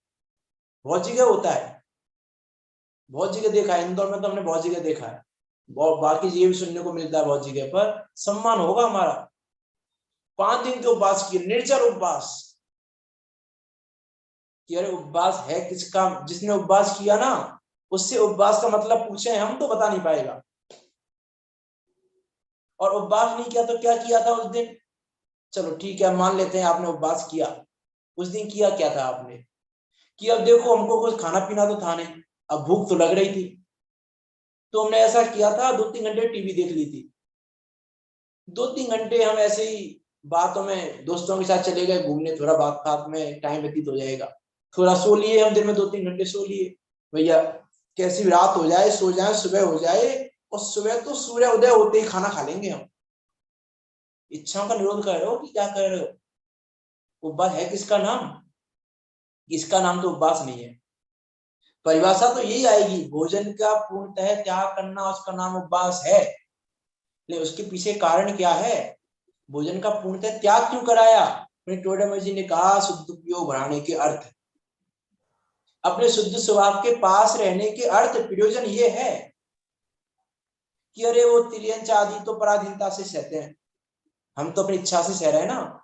बहुत जगह होता है, बहुत जगह देखा है, इंदौर में तो हमने बहुत जगह देखा है, बहुत बाकी जगह भी सुनने को मिलता है, बहुत जगह पर सम्मान होगा हमारा। 5 दिन के उपवास किए, निर्जल उपवास, कि अरे उपवास है किसका, जिसने उपवास किया ना उससे उपवास का मतलब पूछे हम तो बता नहीं पाएगा। और उपवास नहीं किया तो क्या किया था उस दिन, चलो ठीक है मान लेते हैं आपने उपवास किया, उस दिन किया क्या था आपने, कि अब देखो हमको कुछ खाना पीना तो था नहीं, अब भूख तो लग रही थी, तो हमने ऐसा किया था 2-3 घंटे टीवी देख ली थी। 2-3 घंटे हम ऐसे ही बातों में दोस्तों के साथ चले गए घूमने, थोड़ा बात बात में टाइम व्यतीत हो जाएगा। थोड़ा सो लिए हम, दिन में 2-3 घंटे सो लिए, भैया कैसी भी रात हो जाए, सो जाए, सुबह हो जाए, और सुबह तो सूर्य उदय होते ही खाना खा लेंगे हम। इच्छाओं का निरोध कर रहे हो कि क्या कर रहे हो? उपवास है किसका नाम? इसका नाम तो उपवास नहीं है। परिभाषा तो यही आएगी, भोजन का पूर्णतः त्याग करना उसका नाम उपवास है। लेकिन उसके पीछे कारण क्या है, भोजन का पूर्णतः त्याग क्यों कराया? टोडामल जी ने कहा शुद्ध उपयोग बढ़ाने के अर्थ, अपने शुद्ध स्वभाव के पास रहने के अर्थ, प्रयोजन ये है कि अरे वो तिर्यंच आदि तो पराधीनता से सहते हैं, हम तो अपनी इच्छा से सह रहे हैं ना।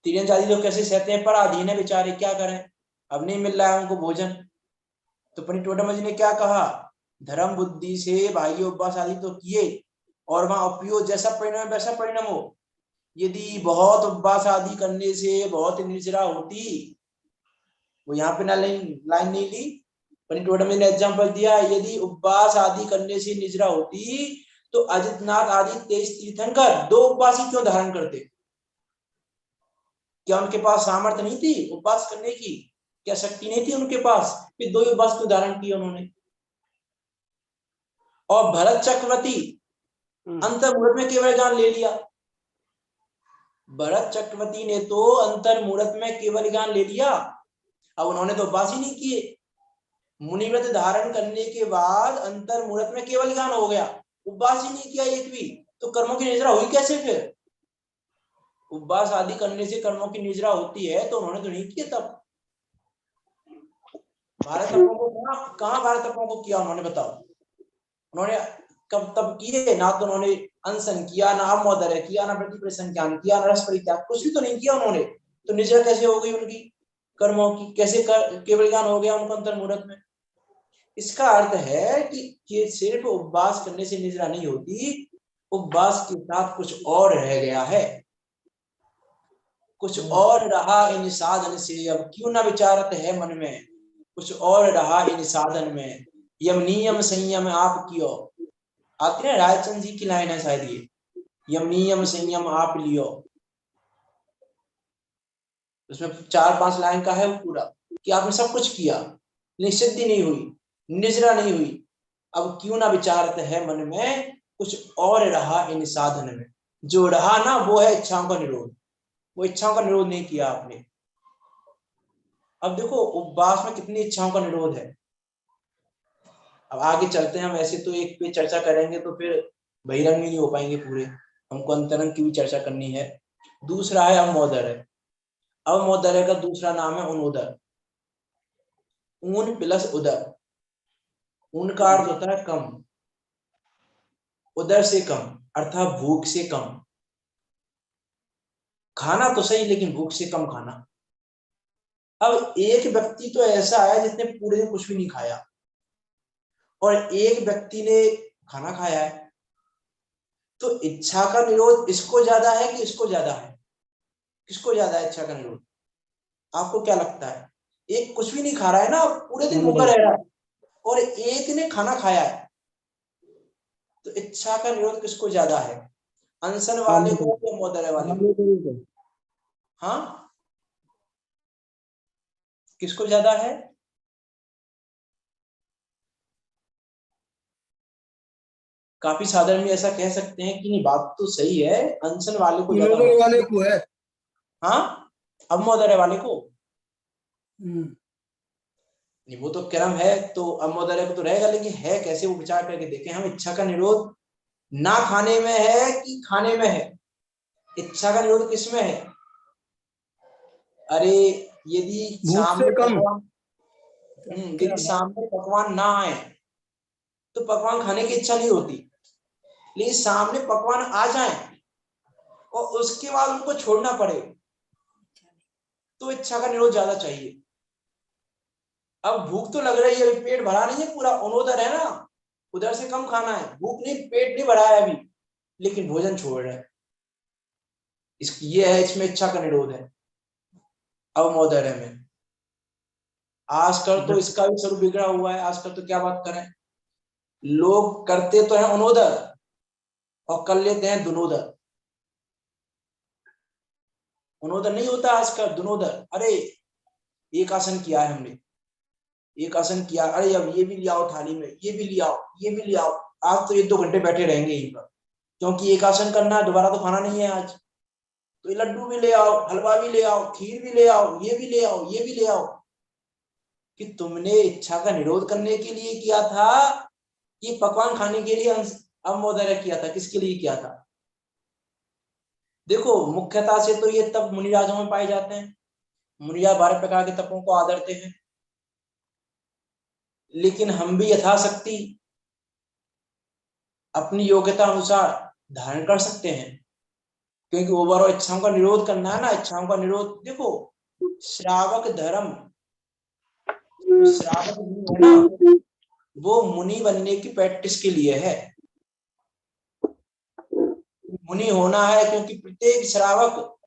तिर्यंच आदि लोग कैसे सहते हैं, पराधीन है बेचारे, क्या करें, अब नहीं मिल रहा है उनको भोजन। तो पंडित टोडामल जी ने क्या कहा, धर्म बुद्धि से भाई उपवास आदि तो किए, और वहां उपयोग जैसा परिणाम वैसा परिणाम हो। यदि बहुत उपवास आदि करने से बहुत निर्जरा होती, वो यहाँ पे ना लाइन नहीं ली, पंडित टोडामल ने एग्जाम्पल दिया, यदि उपवास आदि करने से निर्जरा होती तो अजितनाथ आदि 23 तीर्थंकर 2 उपवास ही क्यों धारण करते? क्या उनके पास सामर्थ्य नहीं थी उपवास करने की? क्या शक्ति नहीं थी उनके पास? फिर 2 ही उपवास क्यों धारण किए उन्होंने? और भरत चक्रवर्ती अंतर्मुहूर्त में केवल ज्ञान ले लिया, भरत चक्रवर्ती ने तो अंतर्मुहूर्त में केवल ज्ञान ले लिया, अब उन्होंने तो उपवास ही नहीं किए। मुनिव्रत धारण करने के बाद अंतर्मुहूर्त में केवल ज्ञान हो गया, उपवास ही नहीं किया एक भी, तो कर्मों की निद्रा हुई कैसे फिर? उपवास आदि करने से कर्मों की निद्रा होती है, तो उन्होंने तो नहीं किया। तब भारत अपनों को कहाँ भारत अपनों को किया उन्होंने, बताओ उन्होंने कब तब किए? ना तो उन्होंने अनशन किया, ना अमोदर्य किया, ना प्रतिप्रसन ज्ञान किया, ना रस परित्याग, कुछ भी तो नहीं किया उन्होंने। तो निद्रा कैसे हो गई उनकी कर्मों की, कैसे केवल ज्ञान हो गया उनको अंतर्मुहूर्त में? इसका अर्थ है कि सिर्फ उपवास करने से निद्रा नहीं होती, उपवास के साथ कुछ और रह गया है, कुछ और रहा इन साधन से। अब क्यों ना विचारत है मन में, कुछ और रहा इन साधन में, यम नियम संयम आप कियो। आती है रायचंद जी की लाइन है शायद ये, यम नियम संयम आप लियो। उसमें 4-5 लाइन का है वो पूरा, कि आपने सब कुछ किया लेकिन सिद्धि नहीं हुई, निजरा नहीं हुई। अब क्यों ना विचारत है मन में, कुछ और रहा इन साधन में। जो रहा ना वो है इच्छाओं का निरोध, वो इच्छाओं का निरोध नहीं किया आपने। अब देखो उपवास में कितनी इच्छाओं का निरोध है। अब आगे चलते हैं हम, ऐसे तो एक पे चर्चा करेंगे तो फिर बहिरंग नहीं हो पाएंगे पूरे, हमको अंतरंग की भी चर्चा करनी है। दूसरा है अवमोदर्य। अवमोदर्य का दूसरा नाम है उनोदर, ऊन प्लस उदर। ऊन का अर्थ होता है कम, उदर से कम अर्थात भूख से कम, खाना तो सही लेकिन भूख से कम खाना। अब एक व्यक्ति तो ऐसा है जिसने पूरे दिन कुछ भी नहीं खाया, और एक व्यक्ति ने खाना खाया है, तो इच्छा का निरोध इसको ज्यादा है कि इसको ज्यादा है? किसको ज्यादा है इच्छा का निरोध? आपको क्या लगता है? एक कुछ भी नहीं खा रहा है ना, पूरे दिन भूखा रह रहा है, और एक ने खाना खाया है, तो इच्छा का निरोध किसको ज्यादा है, अनशन वाले को या मोदरे वाले को? हाँ, किसको ज्यादा है? काफी साधारण में ऐसा कह सकते हैं कि नहीं, बात तो सही है, अनशन वाले को ज्यादा उनोदर वाले को है। हाँ, अब मोदरे वाले को हम्म। नहीं, वो तो क्रम है तो अब मोदरे को तो रहेगा, लेकिन है कैसे वो विचार करके देखें हम। इच्छा का निरोध ना खाने में है कि खाने में है? इच्छा का निरोध किस में है? अरे यदि भूख सामने से कम। पकवान यदि सामने पकवान ना आए तो पकवान खाने की इच्छा नहीं होती, लेकिन सामने पकवान आ जाए और उसके बाद उनको छोड़ना पड़े तो इच्छा का निरोध ज्यादा चाहिए। अब भूख तो लग रही है, पेट भरा नहीं है पूरा, अनोदर है ना, उधर से कम खाना है, भूख नहीं, पेट नहीं भरा है अभी, लेकिन भोजन छोड़ रहे हैं, ये है, इसमें इच्छा का निरोध है अवमोदर्य में। आजकल तो इसका भी स्वरूप बिगड़ा हुआ है। आजकल तो क्या बात करें, लोग करते तो है अनोदर और कर लेते हैं दुनोदर। अनोदर नहीं होता आजकल, दुनोदर। अरे एक आसन किया है हमने, एक आसन किया, अरे अब ये भी ले आओ थाली में, ये भी ले आओ, ये भी ले आओ, आज तो 1-2 घंटे बैठे रहेंगे यहीं पर, क्योंकि एक आसन करना है, दोबारा तो खाना नहीं है आज, तो ये लड्डू भी ले आओ, हलवा भी ले आओ, खीर भी ले आओ, ये भी ले आओ, ये भी ले आओ। कि तुमने इच्छा का निरोध करने के लिए किया था, ये पकवान खाने के लिए अवमोदर्य किया था, किसके लिए किया था? देखो मुख्यता से तो ये तप मुनिराजों में पाए जाते हैं, मुनिराज 12 प्रकार के तपों को आदरते हैं, लेकिन हम भी यथाशक्ति अपनी योग्यता अनुसार धारण कर सकते हैं, क्योंकि ओवरऑल इच्छाओं का निरोध करना है ना। इच्छाओं का निरोध देखो, श्रावक धर्म, श्रावक है ना, वो मुनि बनने की प्रैक्टिस के लिए है, मुनि होना है, क्योंकि प्रत्येक श्रावक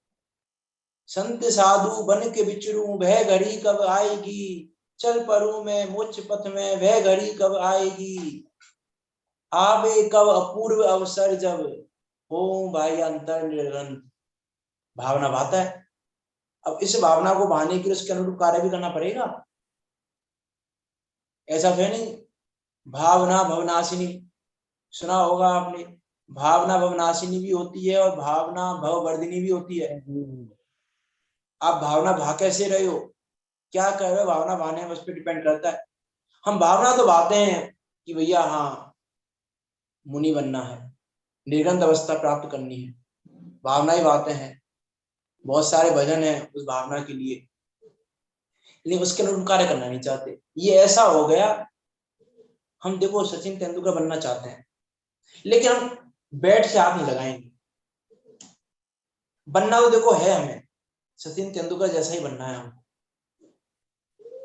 संत साधु बन के विचरू, वह घड़ी कब आएगी, चल परू मैं मोक्ष पथ में, वह घड़ी कब आएगी, आवे कब अपूर्व अवसर, जब हो भाई अंतर निर्गंध। भावना भाता है, अब इस भावना को बहाने के लिए उसके अनुरूप कार्य भी करना पड़ेगा। ऐसा तो है नहीं, भावना भवनाशिनी सुना होगा आपने, भावना भवनाशिनी भी होती है और भावना भववर्धिनी भी होती है। आप भावना भा कैसे रहे हो, क्या कर रहे हो, भावना भाने में उस पर डिपेंड करता है। हम भावना तो भाते हैं कि भैया हाँ मुनि बनना है, निर्गंध अवस्था प्राप्त करनी है, भावना ही भाते हैं, बहुत सारे भजन है उस भावना के लिए, लेकिन उसके अनुरूप कार्य करना नहीं चाहते। ये ऐसा हो गया, हम देखो सचिन तेंदुलकर बनना चाहते हैं, लेकिन हम बैट से हाथ नहीं लगाएंगे। बनना तो देखो है हमें, सचिन तेंदुलकर जैसा ही बनना है हमको,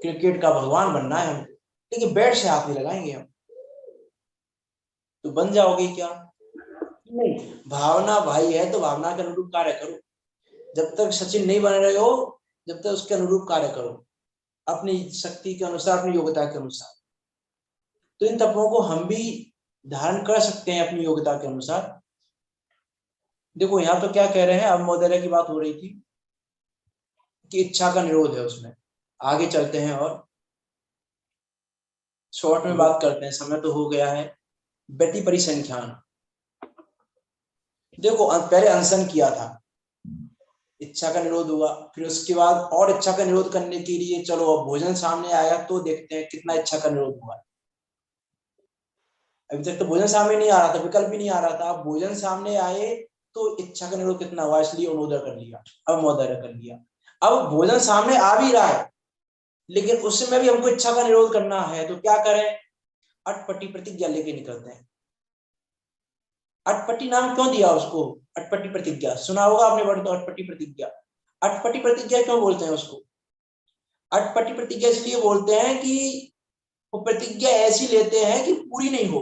क्रिकेट का भगवान बनना है हमको, लेकिन बैट से हाथ नहीं लगाएंगे हम। तो बन जाओगे क्या? नहीं, भावना भाई है तो भावना के अनुरूप कार्य करो। जब तक सचिन नहीं बन रहे हो, जब तक उसके अनुरूप कार्य करो, अपनी शक्ति के अनुसार, अपनी योग्यता के अनुसार। तो इन तत्वों को हम भी धारण कर सकते हैं अपनी योग्यता के अनुसार। देखो यहाँ तो क्या कह रहे हैं, अब मोदर्य की बात हो रही थी कि इच्छा का निरोध है उसमें। आगे चलते हैं और शॉर्ट में बात करते हैं, समय तो हो गया है। व्यति परिसंख्यान, देखो पहले अनशन किया था, इच्छा का निरोध हुआ, फिर उसके बाद और इच्छा का निरोध करने के लिए चलो अब भोजन सामने आया तो देखते हैं कितना इच्छा का निरोध हुआ। अभी तक तो भोजन सामने नहीं आ रहा था, विकल्प भी नहीं आ रहा था, अब भोजन सामने आए तो इच्छा का निरोध कितना हुआ, इसलिए अनोदर कर लिया, अब मोदर्य कर लिया। अब भोजन सामने आ भी रहा है, लेकिन उसमें भी हमको इच्छा का निरोध करना है, तो क्या करें, अटपटी प्रतिज्ञा लेके निकलते हैं। अटपटी नाम क्यों दिया उसको, अटपटी प्रतिज्ञा सुना होगा आपने वर्ड तो, अटपटी प्रतिज्ञा। अटपटी प्रतिज्ञा क्यों बोलते हैं उसको? अटपटी प्रतिज्ञा इसलिए बोलते हैं कि वो प्रतिज्ञा ऐसी लेते हैं कि पूरी नहीं हो।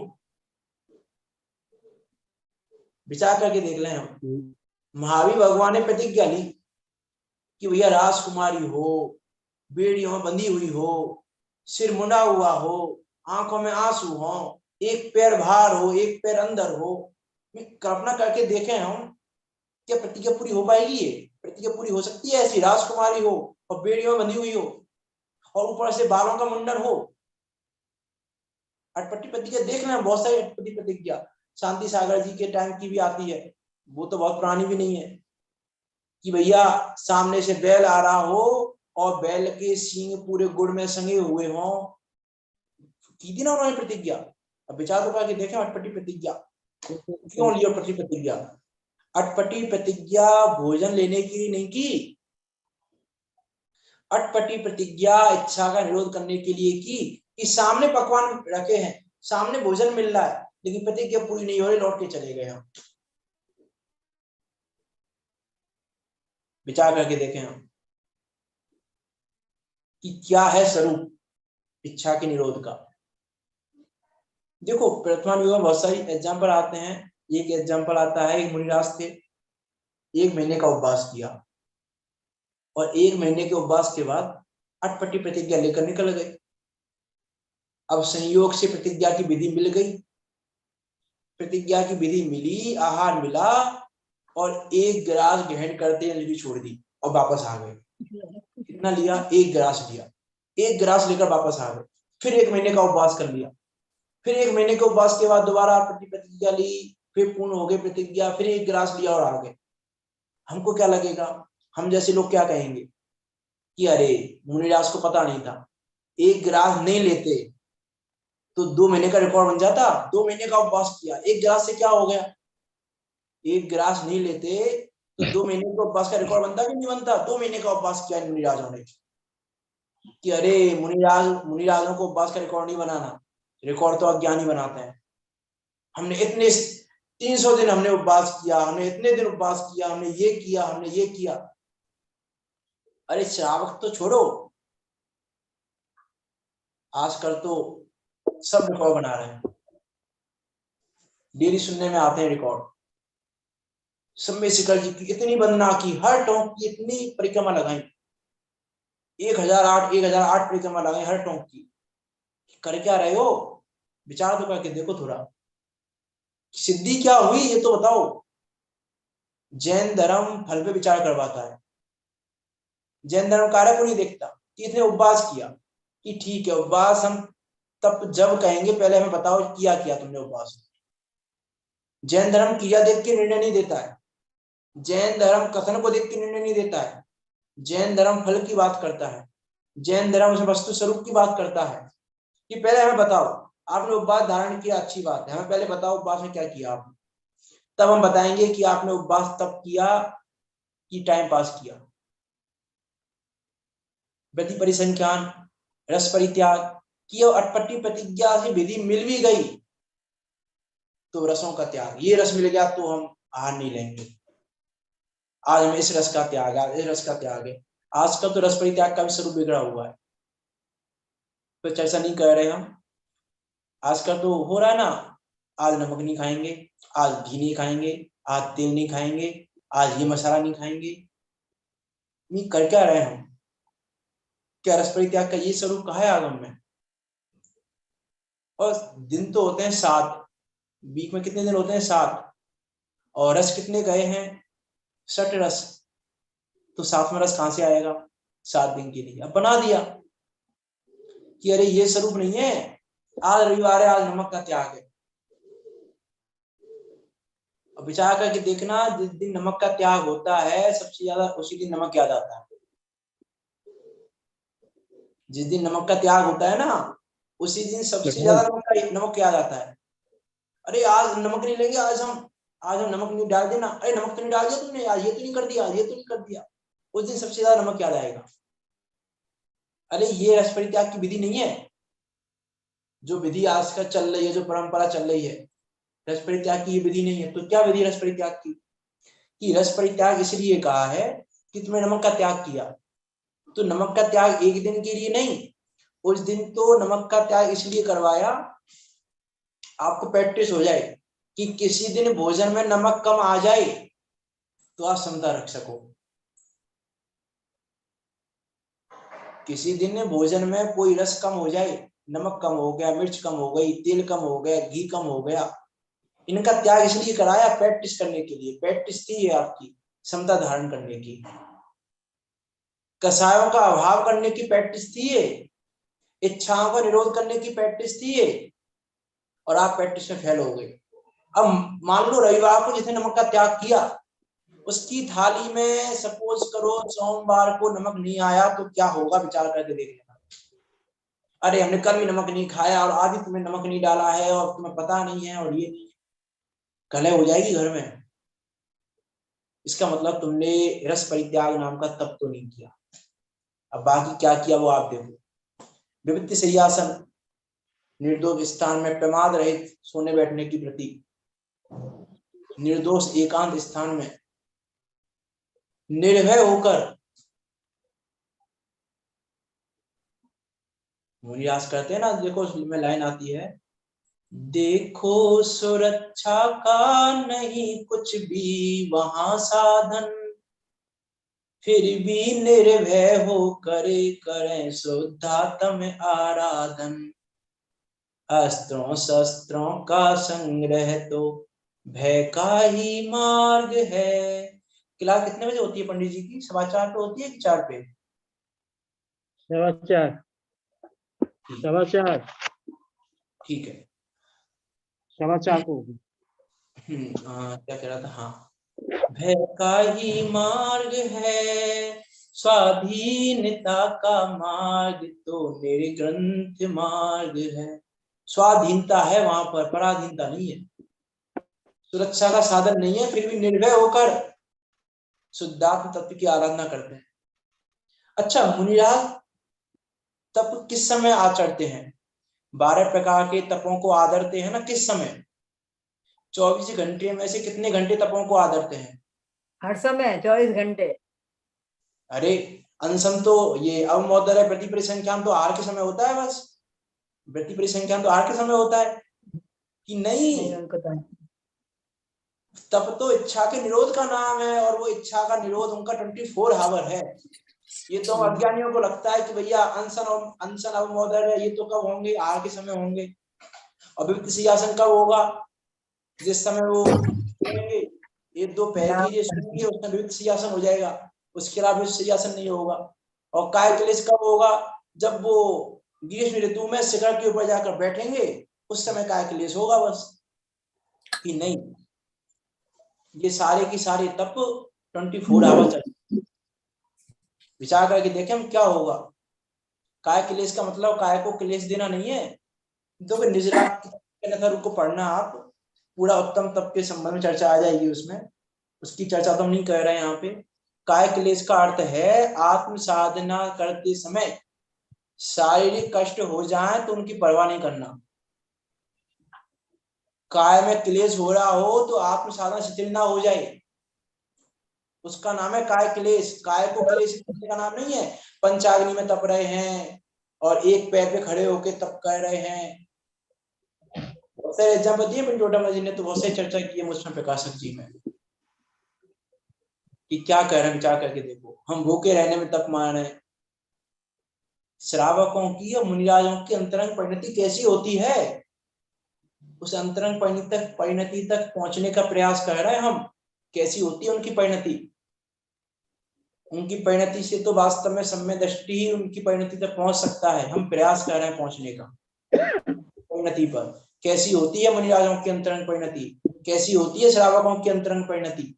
विचार करके देख लें हम, महावीर भगवान ने प्रतिज्ञा ली कि भैया राजकुमारी हो, बेड़ियों में बंधी हुई हो, सिर मुंडा हुआ हो, आंखों में आंसू हो, एक पैर बाहर हो, एक पैर अंदर हो। कल्पना करके देखें हम, क्या प्रतिज्ञा पूरी हो पाएगी? ये प्रतिज्ञा पूरी हो सकती है ऐसी, राजकुमारी हो और बेड़ियों में बंधी हुई हो और ऊपर से बालों का मुंडन हो? अटपटी प्रतिज्ञा देख लें, बहुत सारी अटपटी प्रतिज्ञा। शांति सागर जी के टाइम की भी आती है, वो तो बहुत पुरानी भी नहीं है, कि भैया सामने से बैल आ रहा हो और बैल के सींग पूरे गुड़ में संगे हुए हों। की थी ना उन्होंने प्रतिज्ञा। अब विचार तो करके देखें, अटपटी प्रतिज्ञा क्यों लिया? अटपटी प्रतिज्ञा, अटपटी प्रतिज्ञा भोजन लेने की नहीं की, अटपटी प्रतिज्ञा इच्छा का निरोध करने के लिए की, कि सामने पकवान रखे हैं, सामने भोजन मिल रहा है, लेकिन प्रतिज्ञा पूरी नहीं हो रही, लौट के चले गए हम। विचार करके देखें हम कि क्या है स्वरूप इच्छा के निरोध का। देखो प्रथमा युग में बहुत सारी एग्जाम्पल आते हैं। एक एग्जाम्पल आता है, एक मुनिराज थे, 1 महीने का उपवास किया और 1 महीने के उपवास के बाद अटपटी प्रतिज्ञा लेकर निकल गए। अब संयोग से प्रतिज्ञा की विधि मिल गई, प्रतिज्ञा की विधि मिली, आहार मिला और 1 गिलास ग्रहण करते अंजलि छोड़ दी और वापस आ गए। कितना लिया? 1 गिलास लिया, 1 गिलास लेकर वापस आ गए। फिर 1 महीने का उपवास कर लिया, फिर 1 महीने के उपवास के बाद दोबारा प्रतिज्ञा ली, फिर पूर्ण हो गई प्रतिज्ञा, फिर 1 गिलास लिया और आ गए। हमको क्या लगेगा? हम जैसे लोग क्या कहेंगे कि अरे मुनिराज को पता नहीं था, 1 गिलास नहीं लेते तो 2 महीने का रिकॉर्ड बन जाता। 2 महीने का उपवास किया, 1 गिलास से क्या हो गया? 1 गिलास नहीं लेते तो 2 महीने का उपवास का रिकॉर्ड बनता कि नहीं बनता? 2 महीने का उपवास किया मुनिराजों ने, कि अरे मुनिराजों को उपवास का रिकॉर्ड नहीं बनाना, रिकॉर्ड तो अज्ञानी बनाते हैं। हमने इतने 300 दिन हमने उपवास किया, हमने इतने दिन उपवास किया, हमने ये किया, हमने ये किया। अरे श्रावक तो छोड़ो, आजकल तो सब रिकॉर्ड बना रहे हैं, डेली सुनने में आते हैं रिकॉर्ड। सम्य शिखर जी की इतनी वंदना की, हर टोंक की इतनी परिक्रमा लगाई, 1008 परिक्रमा लगाई हर टोंक की। कर क्या रहे हो? विचार तो करके देखो थोड़ा, सिद्धि क्या हुई ये तो बताओ। जैन धर्म फल पे विचार करवाता है, जैन धर्म कार्य को नहीं देखता कि इसने उपवास किया, कि ठीक है उपवास हम तब जब कहेंगे, पहले हमें बताओ किया क्या तुमने उपवास। जैन धर्म क्रिया देख के निर्णय नहीं देता है, जैन धर्म कथन को देख के निर्णय नहीं देता है, जैन धर्म फल की बात करता है, जैन धर्म उस वस्तु स्वरूप की बात करता है, कि पहले हमें बताओ आपने उपवास धारण किया, अच्छी बात है, हमें पहले बताओ उपवास में क्या किया आपने, तब हम बताएंगे कि आपने उपवास तब किया कि टाइम पास किया। व्रति परिसंख्यान, रस परित्याग की अटपटी प्रतिज्ञा से विधि मिल भी गई तो रसों का त्याग, ये रस मिल गया तो हम आहार नहीं लेंगे, आज हमें इस रस का त्याग, आज इस रस का त्याग है। आजकल तो रस परित्याग का भी स्वरूप बिगड़ा हुआ है, तो चर्चा नहीं कर रहे हम। आजकल तो हो रहा है ना, आज नमक नहीं खाएंगे, आज घी नहीं खाएंगे, आज तेल नहीं खाएंगे, आज ये मसाला नहीं खाएंगे। नहीं कर क्या रहे हम? क्या रस परित्याग का ये स्वरूप कहा है आगम में? और दिन तो होते हैं 7, वीक में कितने दिन होते हैं? 7, और रस कितने गए हैं? 60 रस, तो 7वां रस कहां से आएगा 7 दिन के लिए? अब बना दिया कि अरे ये स्वरूप नहीं है, आज रविवार है, आज नमक का त्याग है। अब विचार करके देखना, जिस दिन नमक का त्याग होता है सबसे ज्यादा उसी दिन नमक याद आता है। जिस दिन नमक का त्याग होता है ना, उसी दिन सबसे ज्यादा नमक याद आता है। अरे आज नमक नहीं लेंगे, आज हम नमक नहीं डाल देना, अरे नमक तो नहीं डाल दिया तुमने, आज ये तो नहीं कर दिया, आज ये तो नहीं कर दिया, उस दिन सबसे ज्यादा नमक याद आएगा। अरे ये रस परित्याग की विधि नहीं है, जो विधि आज का चल रही है, जो परंपरा चल रही है, रस परित्याग की ये विधि नहीं है। तो क्या विधि रस परित्याग की? कि रस परित्याग इसलिए कहा है कि तुमने नमक का त्याग किया, तो नमक का त्याग एक दिन के लिए नहीं, उस दिन तो नमक का त्याग इसलिए करवाया आपको प्रैक्टिस हो जाए कि किसी दिन भोजन में नमक कम आ जाए तो आप क्षमता रख सको। किसी दिन भोजन में कोई रस कम हो जाए, नमक कम हो गया, मिर्च कम हो गई, तेल कम हो गया, घी कम हो गया, इनका त्याग इसलिए कराया प्रैक्टिस करने के लिए। प्रैक्टिस थी है आपकी क्षमता धारण करने की, कषायों का अभाव करने की प्रैक्टिस थी है, इच्छाओं का निरोध करने की प्रैक्टिस थी है, और आप प्रैक्टिस में फेल हो गए। अब मान लो रविवार को जिसने नमक का त्याग किया, उसकी थाली में सपोज करो सोमवार को नमक नहीं आया तो क्या होगा, विचार करके देख लेना। अरे हमने कल भी नमक नहीं खाया और आज भी तुम्हें नमक नहीं डाला है और तुम्हें पता नहीं है और ये नहीं, कलह हो जाएगी घर में। इसका मतलब तुमने रस परित्याग नाम का तप तो नहीं किया। अब बाकी क्या किया वो आप देखो। विविध शय्यासन, निर्दोष स्थान में प्रमाद रहित सोने बैठने की प्रति, निर्दोष एकांत स्थान में निर्भय होकर मुनिराज करते हैं ना। देखो उसमें लाइन आती है, देखो सुरक्षा का नहीं कुछ भी वहां साधन, फिर भी निर्भय हो करे करें शुद्धात्म आराधन। अस्त्रों शस्त्रों का संग्रह तो भय का ही मार्ग है। क्लास कितने बजे होती है पंडित जी की? 4:15 पे होती है कि 4 पे? 4:15 ठीक है। 4:15 को। क्या कह रहा था? हाँ, भय का ही मार्ग है, स्वाधीनता का मार्ग तो निर्ग्रंथ मार्ग है। स्वाधीनता है वहां पर, पराधीनता नहीं है। सुरक्षा का साधन नहीं है, फिर भी निर्भय होकर शुद्धात्म तत्व की आराधना करते हैं। अच्छा, मुनिराज तप किस समय आचरते हैं? 12 प्रकार के तपों को आदरते हैं ना, किस समय? 24 घंटे में से कितने घंटे तपों को आदरते हैं? हर समय 24 घंटे। अरे अनशन तो ये अवमोदर है, प्रति परिसंख्यान तो आहार के समय होता है बस। प्रति परिसंख्यान तो आहार के समय होता है कि नहीं? उनको तो तप तो इच्छा के निरोध का नाम है और वो इच्छा का निरोध उनका 24 आवर है। ये तो अज्ञानियों को लगता है कि भैया अनशन अवमोदर है, ये तो कब होंगे? आहार के समय होंगे। और विविध सिंहासन कब होगा? जिस समय वो सोएंगे, 1-2 पैर के लिए सोएंगे, उसमें विविध सिंहासन हो जाएगा, उसके अलावा विविध सिंहासन नहीं होगा। और काय क्लेश कब होगा? जब वो ग्रीष्म ऋतु में शिखर के ऊपर जाकर बैठेंगे, उस समय काय क्लेश होगा बस। कि नहीं, ये सारे की सारे तप 24 आवर चलते। विचार करके देखें हम क्या होगा। काय क्लेश का मतलब काय को क्लेश देना नहीं है। देखो निजलाप को पढ़ना आप, पूरा उत्तम तप के संबंध में चर्चा आ जाएगी उसमें, उसकी चर्चा तो हम नहीं कर रहे हैं यहाँ पे। काय क्लेश का अर्थ है आत्म साधना करते समय शारीरिक कष्ट हो जाए तो उनकी परवाह नहीं करना। काय में क्लेश हो रहा हो तो आत्म साधना शिथिल ना हो जाए, उसका नाम है काय क्लेश। काय को क्लेश का नाम नहीं है पंचाग्नि में तप रहे हैं और एक पैर पे खड़े होके तप कर रहे हैं। बहुत सारे एग्जाम्पल दिए पिंटोटा जी ने, तो बहुत सारी चर्चा की है मुझमें प्रकाशक जी में कि क्या कह रहे हैं। विचार करके देखो, हम भूखे रहने में तप मान रहे हैं। श्रावकों की और मुनिराजों की अंतरंग परिणति कैसी होती है, उस अंतरंग परिणति तक पहुंचने का प्रयास कर रहे हैं हम। कैसी होती है उनकी परिणति? उनकी परिणति से तो वास्तव में सम्य दृष्टि ही उनकी परिणति तक पहुंच सकता है। हम प्रयास कर रहे हैं पहुंचने का परिणति पर। कैसी होती है मुनिराजों की अंतरंग परिणति, कैसी होती है श्रावकों की अंतरंग परिणति?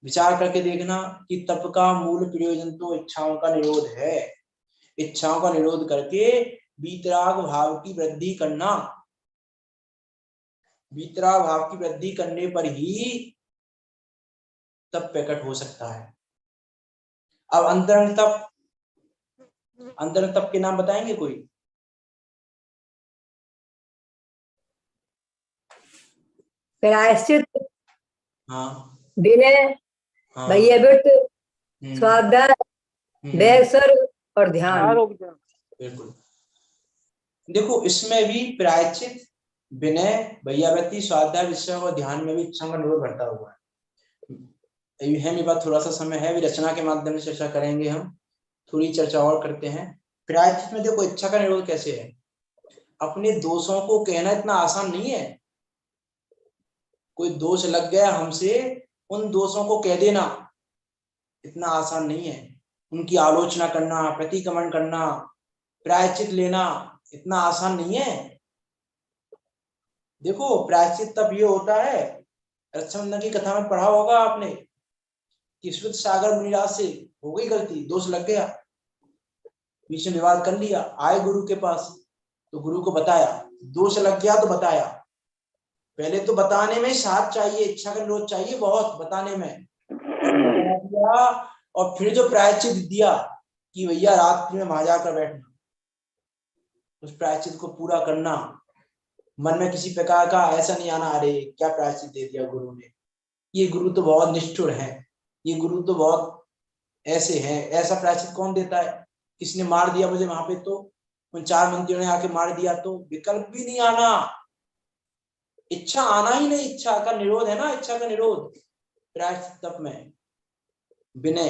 विचार करके देखना कि तप का मूल प्रयोजन तो इच्छाओं का निरोध है। इच्छाओं का निरोध करके वीतराग भाव की वृद्धि करना। वीतराग भाव की वृद्धि करने पर ही तप प्रकट हो सकता है। अब अंतरंग तप के नाम बताएंगे कोई? प्रायश्चित, हाँ, विनय, हाँ, वैयव्रत, स्वाध्याय, वैसर और ध्यान। बिल्कुल। देखो इसमें भी प्रायश्चित, विनय, वैयावृत्ति, स्वाध्याय, विषय और ध्यान में भी इच्छा का निरोध बढ़ता हुआ है। मेरे पास थोड़ा सा समय है, भी रचना के माध्यम से चर्चा करेंगे हम। थोड़ी चर्चा और करते हैं। प्रायश्चित में देखो इच्छा का निरोध कैसे है। अपने दोषों को कहना इतना आसान नहीं है। कोई दोष लग गया हमसे, उन दोषों को कह देना इतना आसान नहीं है। उनकी आलोचना करना, प्रतिक्रमण करना, प्रायश्चित लेना इतना आसान नहीं है। देखो प्रायश्चित तब ये होता है, रक्षाबंधन की कथा में पढ़ा होगा आपने कि श्रुत सागर मुनिराज से हो गई गलती, दोष लग गया, बीच में विवाद कर लिया, आए गुरु के पास तो गुरु को बताया, दोष लग गया तो बताया। पहले तो बताने में साथ चाहिए, इच्छा का निरोध चाहिए बहुत बताने में, और बता दिया। और फिर जो प्रायश्चित दिया कि भैया रात्रि में वहां जाकर बैठना, उस प्रायश्चित को पूरा करना, मन में किसी प्रकार का ऐसा नहीं आना अरे क्या प्रायश्चित दे दिया गुरु ने, ये गुरु तो बहुत निष्ठुर है, ये गुरु तो बहुत ऐसे हैं, ऐसा प्रायश्चित कौन देता है, किसने मार दिया मुझे वहां पे तो, उन 4 मंत्रियों ने आके मार दिया तो, विकल्प भी नहीं आना, इच्छा आना ही नहीं, इच्छा का निरोध है ना, इच्छा का निरोध प्रायश्चित तप में। विनय,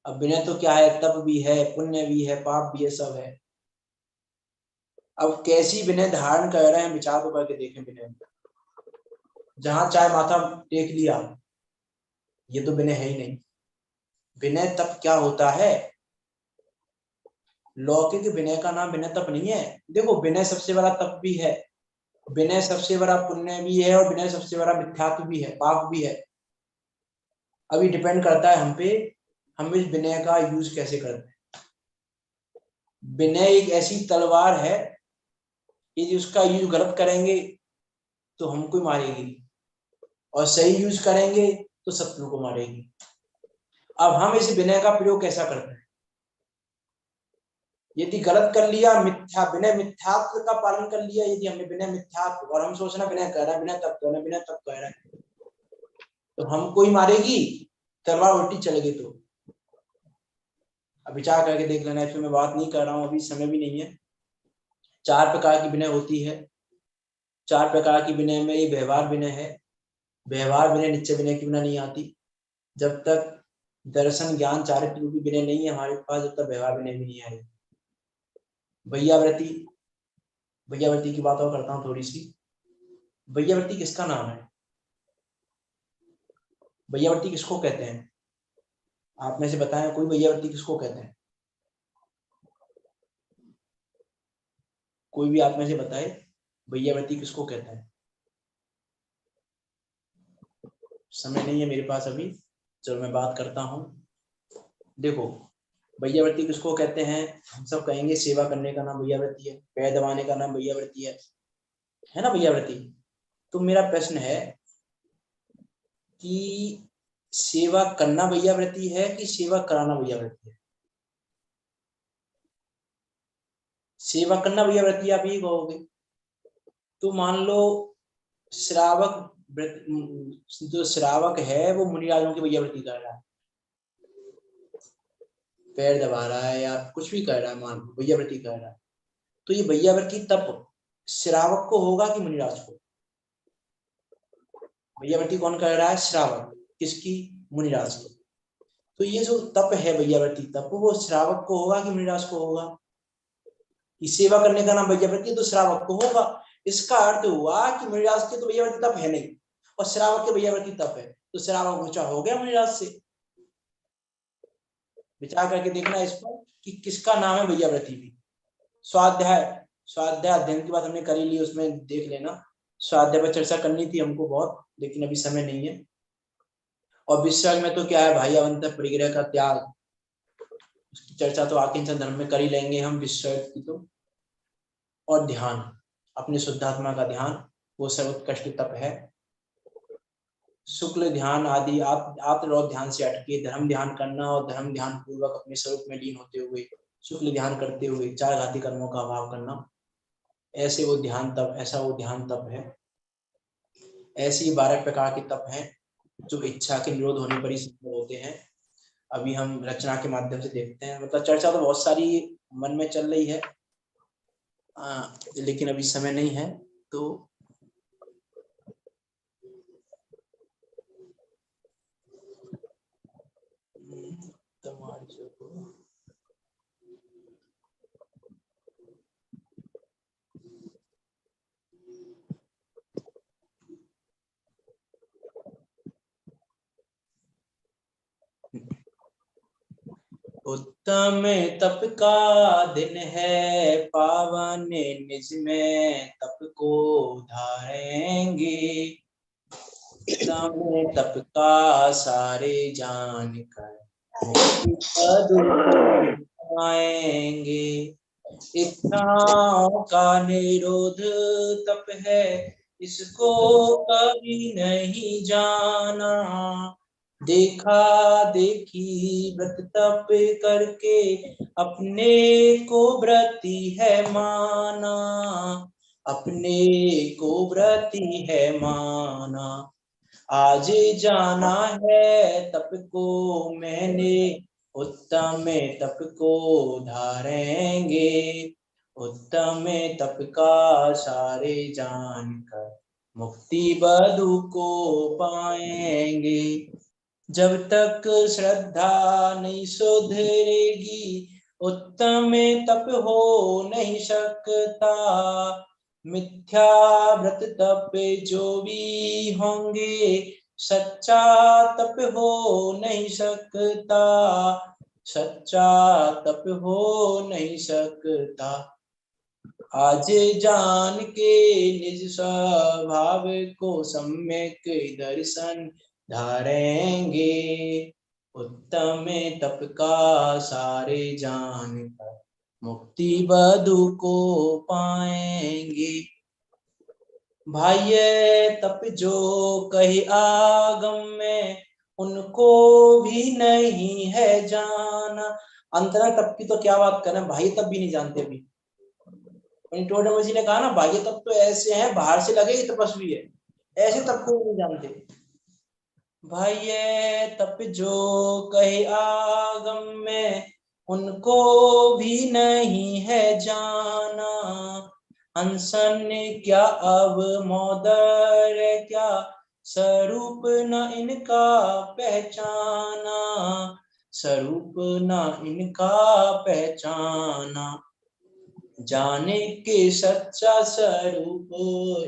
अब विनय तो क्या है, तप भी है, पुण्य भी है, पाप भी है, सब है। अब कैसी विनय धारण कर रहे हैं, विचार को करके देखें। विनय जहां चाहे माथा टेक लिया, ये तो विनय है ही नहीं। विनय तप क्या होता है, लौकिक विनय का नाम विनय तप नहीं है। देखो विनय सबसे बड़ा तप भी है, विनय सबसे बड़ा पुण्य भी है, और विनय सबसे बड़ा मिथ्यात्व भी है, पाप भी है। अभी डिपेंड करता है हम पे, हम इस विनय का यूज कैसे करते हैं। विनय एक ऐसी तलवार है, यदि उसका यूज गलत करेंगे तो हमको मारेगी, और सही यूज करेंगे तो शत्रु को मारेगी। अब हम इस विनय का प्रयोग कैसा करते हैं, यदि गलत कर लिया, मिथ्या विनय मिथ्यात्व का पालन कर लिया, यदि हमने विनय मिथ्यात्व, और हम सोचना विनय कह रहा है, विनय तब कह रहा है, विनय तब कह रहा है, तो हमको ही मारेगी, तलवार उल्टी चलेगी। तो अब विचार करके देख लेना, इसमें मैं बात नहीं कर रहा हूँ, अभी समय भी नहीं है। 4 प्रकार की विनय होती है, 4 प्रकार की विनय में ये व्यवहार विनय है। व्यवहार विनय निश्चय विनय की विनय नहीं आती, जब तक दर्शन ज्ञान चारित्र रूपी विनय नहीं है हमारे पास, जब तक व्यवहार विनय भी नहीं आएगी। भैयाव्रती, भैयाव्रती की बात और करता हूँ थोड़ी सी। भैयाव्रती किसका नाम है, भैयाव्रती किसको कहते हैं, आप में से बताएं कोई, भैयाव्रती किसको कहते हैं, कोई भी आप में से बताए भैयाव्रती किसको कहते हैं। समय नहीं है मेरे पास अभी, चलो मैं बात करता हूँ। देखो भैयाव्रती किसको कहते हैं, हम सब कहेंगे सेवा करने का नाम भैयाव्रती है, पैर दबाने का नाम भैयाव्रती है ना भैयाव्रती। तो मेरा प्रश्न है कि सेवा करना भैयाव्रती है कि सेवा कराना भैयाव्रती है। सेवा करना भैयाव्रती आप ये कहोगे, तो मान लो श्रावक, जो श्रावक है वो मुनिराजों की भैयाव्रती कर रहा है, पैर दबा रहा है या कुछ भी कर रहा है, मान लो भैयाव्रती कर रहा है, तो ये भैयाव्रती तप श्रावक को होगा कि मुनिराज को। भैयाव्रती कौन कर रहा है, श्रावक, किसकी, मुनिराज को। तो ये जो तप है भैयाव्रती तप, वो श्रावक को होगा कि मुनिराज को होगा। कि सेवा करने का नाम भैयाव्रती तो श्रावक को होगा। इसका अर्थ हुआ कि मुनिराज के तो भैयाव्रती तप है नहीं, और श्रावक के भैयाव्रती तप है, तो श्रावक ऊंचा हो गया मुनिराज से। विचार करके देखना इस पर कि किसका नाम है भैयाव्रती भी। स्वाध्याय, स्वाध्याय अध्ययन की बात हमने कर ही ली, उसमें देख लेना। स्वाध्याय पर चर्चा करनी थी हमको बहुत, लेकिन अभी समय नहीं है। और विसर्ग में तो क्या है, भाई अवंत परिग्रह का त्याग, उसकी चर्चा तो आकिंचन धर्म में कर ही लेंगे हम, विसर्ग की तो। और ध्यान, अपने शुद्धात्मा का ध्यान, वो सर्वोत्कृष्ट तप है। शुक्ल ध्यान आदि आत्मरोध ध्यान से हटके धर्म ध्यान करना, और धर्म ध्यान पूर्वक अपने स्वरूप में लीन होते हुए शुक्ल ध्यान करते हुए 4 घाती कर्मों का अभाव करना, ऐसे वो ध्यान तप, ऐसा वो ध्यान तप है। ऐसे ही 12 प्रकार के तप हैं जो इच्छा के निरोध होने पर ही संभव होते हैं। अभी हम रचना के माध्यम से देखते हैं, मतलब चर्चा तो बहुत सारी मन में चल रही है, लेकिन अभी समय नहीं है। तो उत्तम तप का दिन है पावन, निज में तप को धारेंगे। उत्तम तप का सारे जान कर मुक्ति पद को पाएंगे। इच्छाओं का निरोध तप है, इसको कभी नहीं जाना। देखा देखी व्रत तप करके अपने को व्रती है माना। अपने को व्रती है माना। आज जाना है तप को मैंने, उत्तम तप को धारेंगे। उत्तम तप का सारे जानकर मुक्ति बधु को पाएंगे। जब तक श्रद्धा नहीं सुधरेगी, उत्तम तप हो नहीं सकता। मिथ्या व्रत तप जो भी होंगे, सच्चा तप हो नहीं सकता। सच्चा तप हो नहीं सकता। आज जान के निज स्वभाव को सम्यक दर्शन धारेंगे। उत्तम तप का सारे जानकर मुक्ति बधु को पाएंगे। भाई तप जो कही आगम में, उनको भी नहीं है जाना। अंतरा तप की तो क्या बात करना, भाई तप भी नहीं जानते अभी। टोडरमल जी ने कहा ना, बाह्य तप तो ऐसे हैं बाहर से लगे ये तपस्वी है, ऐसे तप को नहीं जानते। भाई तप जो कहे आगम में, उनको भी नहीं है जाना। अनशन क्या अब मोदर क्या, स्वरूप न इनका पहचाना। स्वरूप न इनका पहचाना। जाने के सच्चा स्वरूप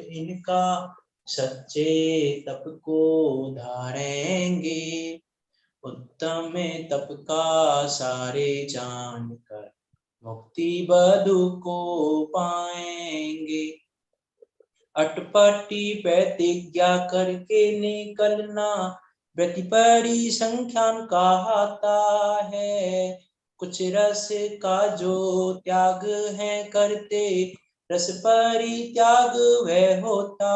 इनका, सच्चे तप को धारेंगे। उत्तम तप का सारे जानकर मुक्ति बधु को पाएंगे। अटपटी प्रतिज्ञा करके निकलना, प्रतिपरी संख्यान कहता है। कुछ रस का जो त्याग है करते, रस परित्याग वह होता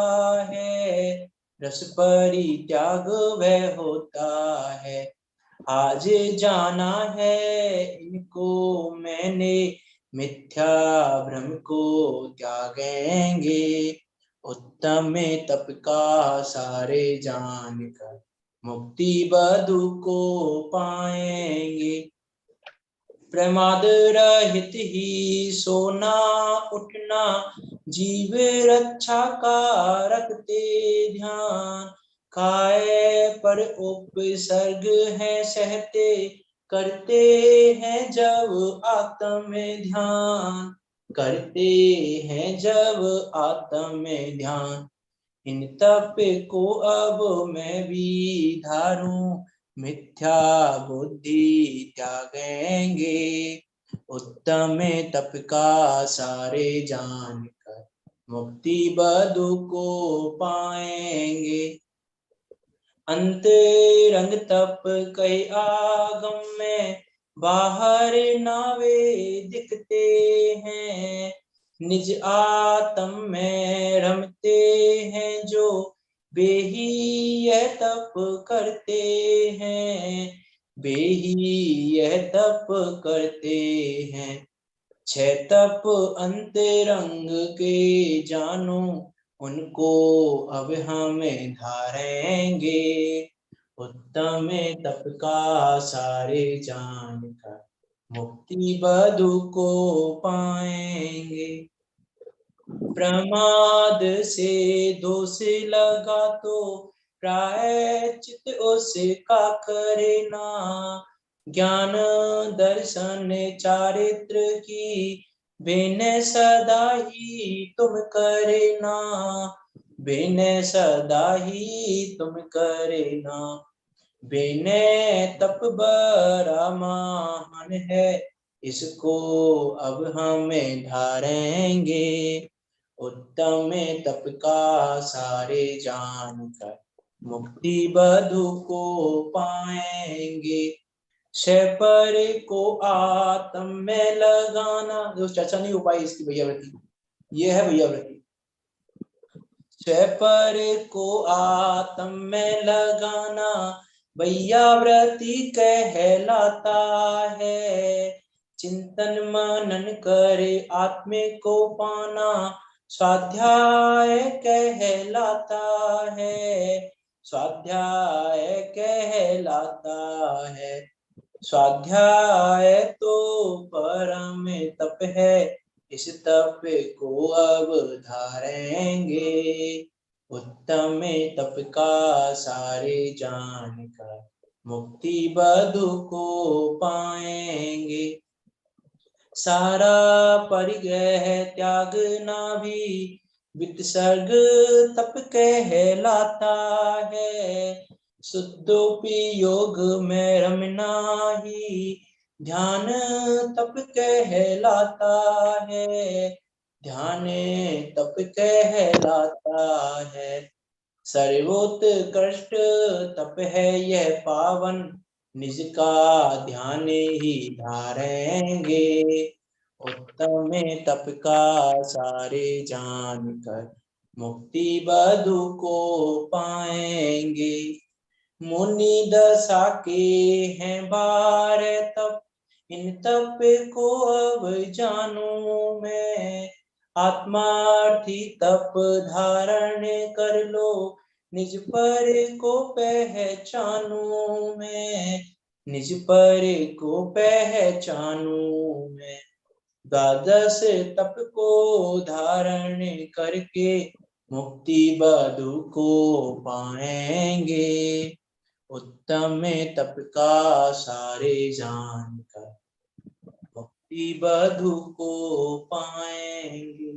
है। रस परित्याग वह होता है। आज जाना है इनको मैंने, मिथ्या भ्रम को त्यागेंगे। उत्तम तप का सारे जानकर मुक्ति बधु को पाएंगे। प्रमाद रहित ही सोना उठना, जीव रक्षा का रखते ध्यान। काय पर उपसर्ग है सहते, करते हैं जब आत्म ध्यान। करते हैं जब आत्म ध्यान। इन तप को अब मैं भी धारूं, मिथ्या बुद्धि त्यागेंगे। उत्तम तप का सारे जानकर मुक्ति बधु को पाएंगे। अंतरंग तप कई आगम में, बाहर नावे दिखते हैं। निज आत्म में रमते हैं जो, वे ही यह तप करते हैं। वे ही यह तप करते हैं। छह तप अंतरंग के जानो, उनको अब हमें धारेंगे। उत्तम तप का सारे जानकर मुक्ति बधु को पाएंगे। प्रमाद से दोष लगा तो, प्रायश्चित उसका करे ना। ज्ञान दर्शन चारित्र की, बिन सदा ही तुम करे ना। बिन सदा ही तुम करे ना। विनय तप बड़ा महान है, इसको अब हमें धारेंगे। उत्तम तप का सारे जानकर मुक्ति बधु को पाएंगे। शपर को आत्म में लगाना, जो चर्चा नहीं हो पाई इसकी भैयावृत्ति, ये है भैयावृत्ति। शपर को आत्म में लगाना भैयावृत्ति कहलाता है। चिंतन मनन करे आत्मे को पाना स्वाध्याय कहलाता है। स्वाध्याय कहलाता है। स्वाध्याय तो परम तप है, इस तप को अब धारेंगे। उत्तम तप का सारे जानकर मुक्ति बधु को पाएंगे। सारा परिग्रह त्यागना भी वितसर्ग तप कहलाता है। शुद्धोपयोग में रमना ही ध्यान तप कहलाता है। ध्यान तप कहलाता है। सर्वोत्कृष्ट तप है यह पावन, निज का ध्यान ही धारेंगे। उत्तम तप का सारे जानकर मुक्ति बधु को पाएंगे। मुनि दशा के हैं 12 तप, इन तप को अब जानूं मैं। आत्मार्थी तप धारण कर लो, निज पर को पहचानूं मैं। निज पर को पहचानूं मैं। 12 तप को धारण करके मुक्ति बधु को पाएंगे। उत्तम तप का सारे जानकर मुक्ति बधु को पाएंगे।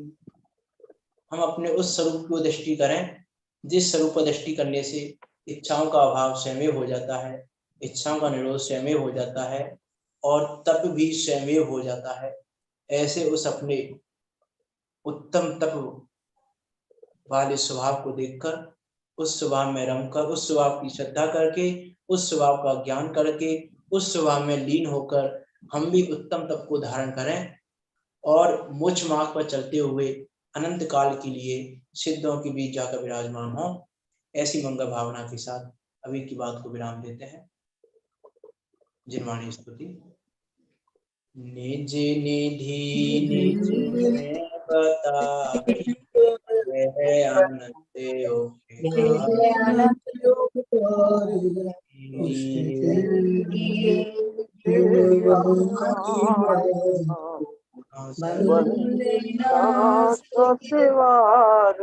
हम अपने उस स्वरूप को दृष्टि करें जिस स्वरूप को दृष्टि करने से इच्छाओं का अभाव स्वयं हो जाता है, इच्छाओं का निरोध स्वयं हो जाता है और तप भी स्वयं हो जाता है। ऐसे उस अपने उत्तम तप वाले स्वभाव को देखकर, उस स्वभाव में रमकर, उस स्वभाव की श्रद्धा करके, उस स्वभाव का ज्ञान करके, उस स्वभाव में लीन होकर हम भी उत्तम तप को धारण करें और मोक्ष मार्ग पर चलते हुए अनंत काल के लिए सिद्धों के बीच जाकर विराजमान हो। ऐसी मंगल भावना के साथ अभी की बात को विराम देते हैं। जिनवाणी स्तुति। निज निधि निज में बताई, वह अनंत वंदना सतवार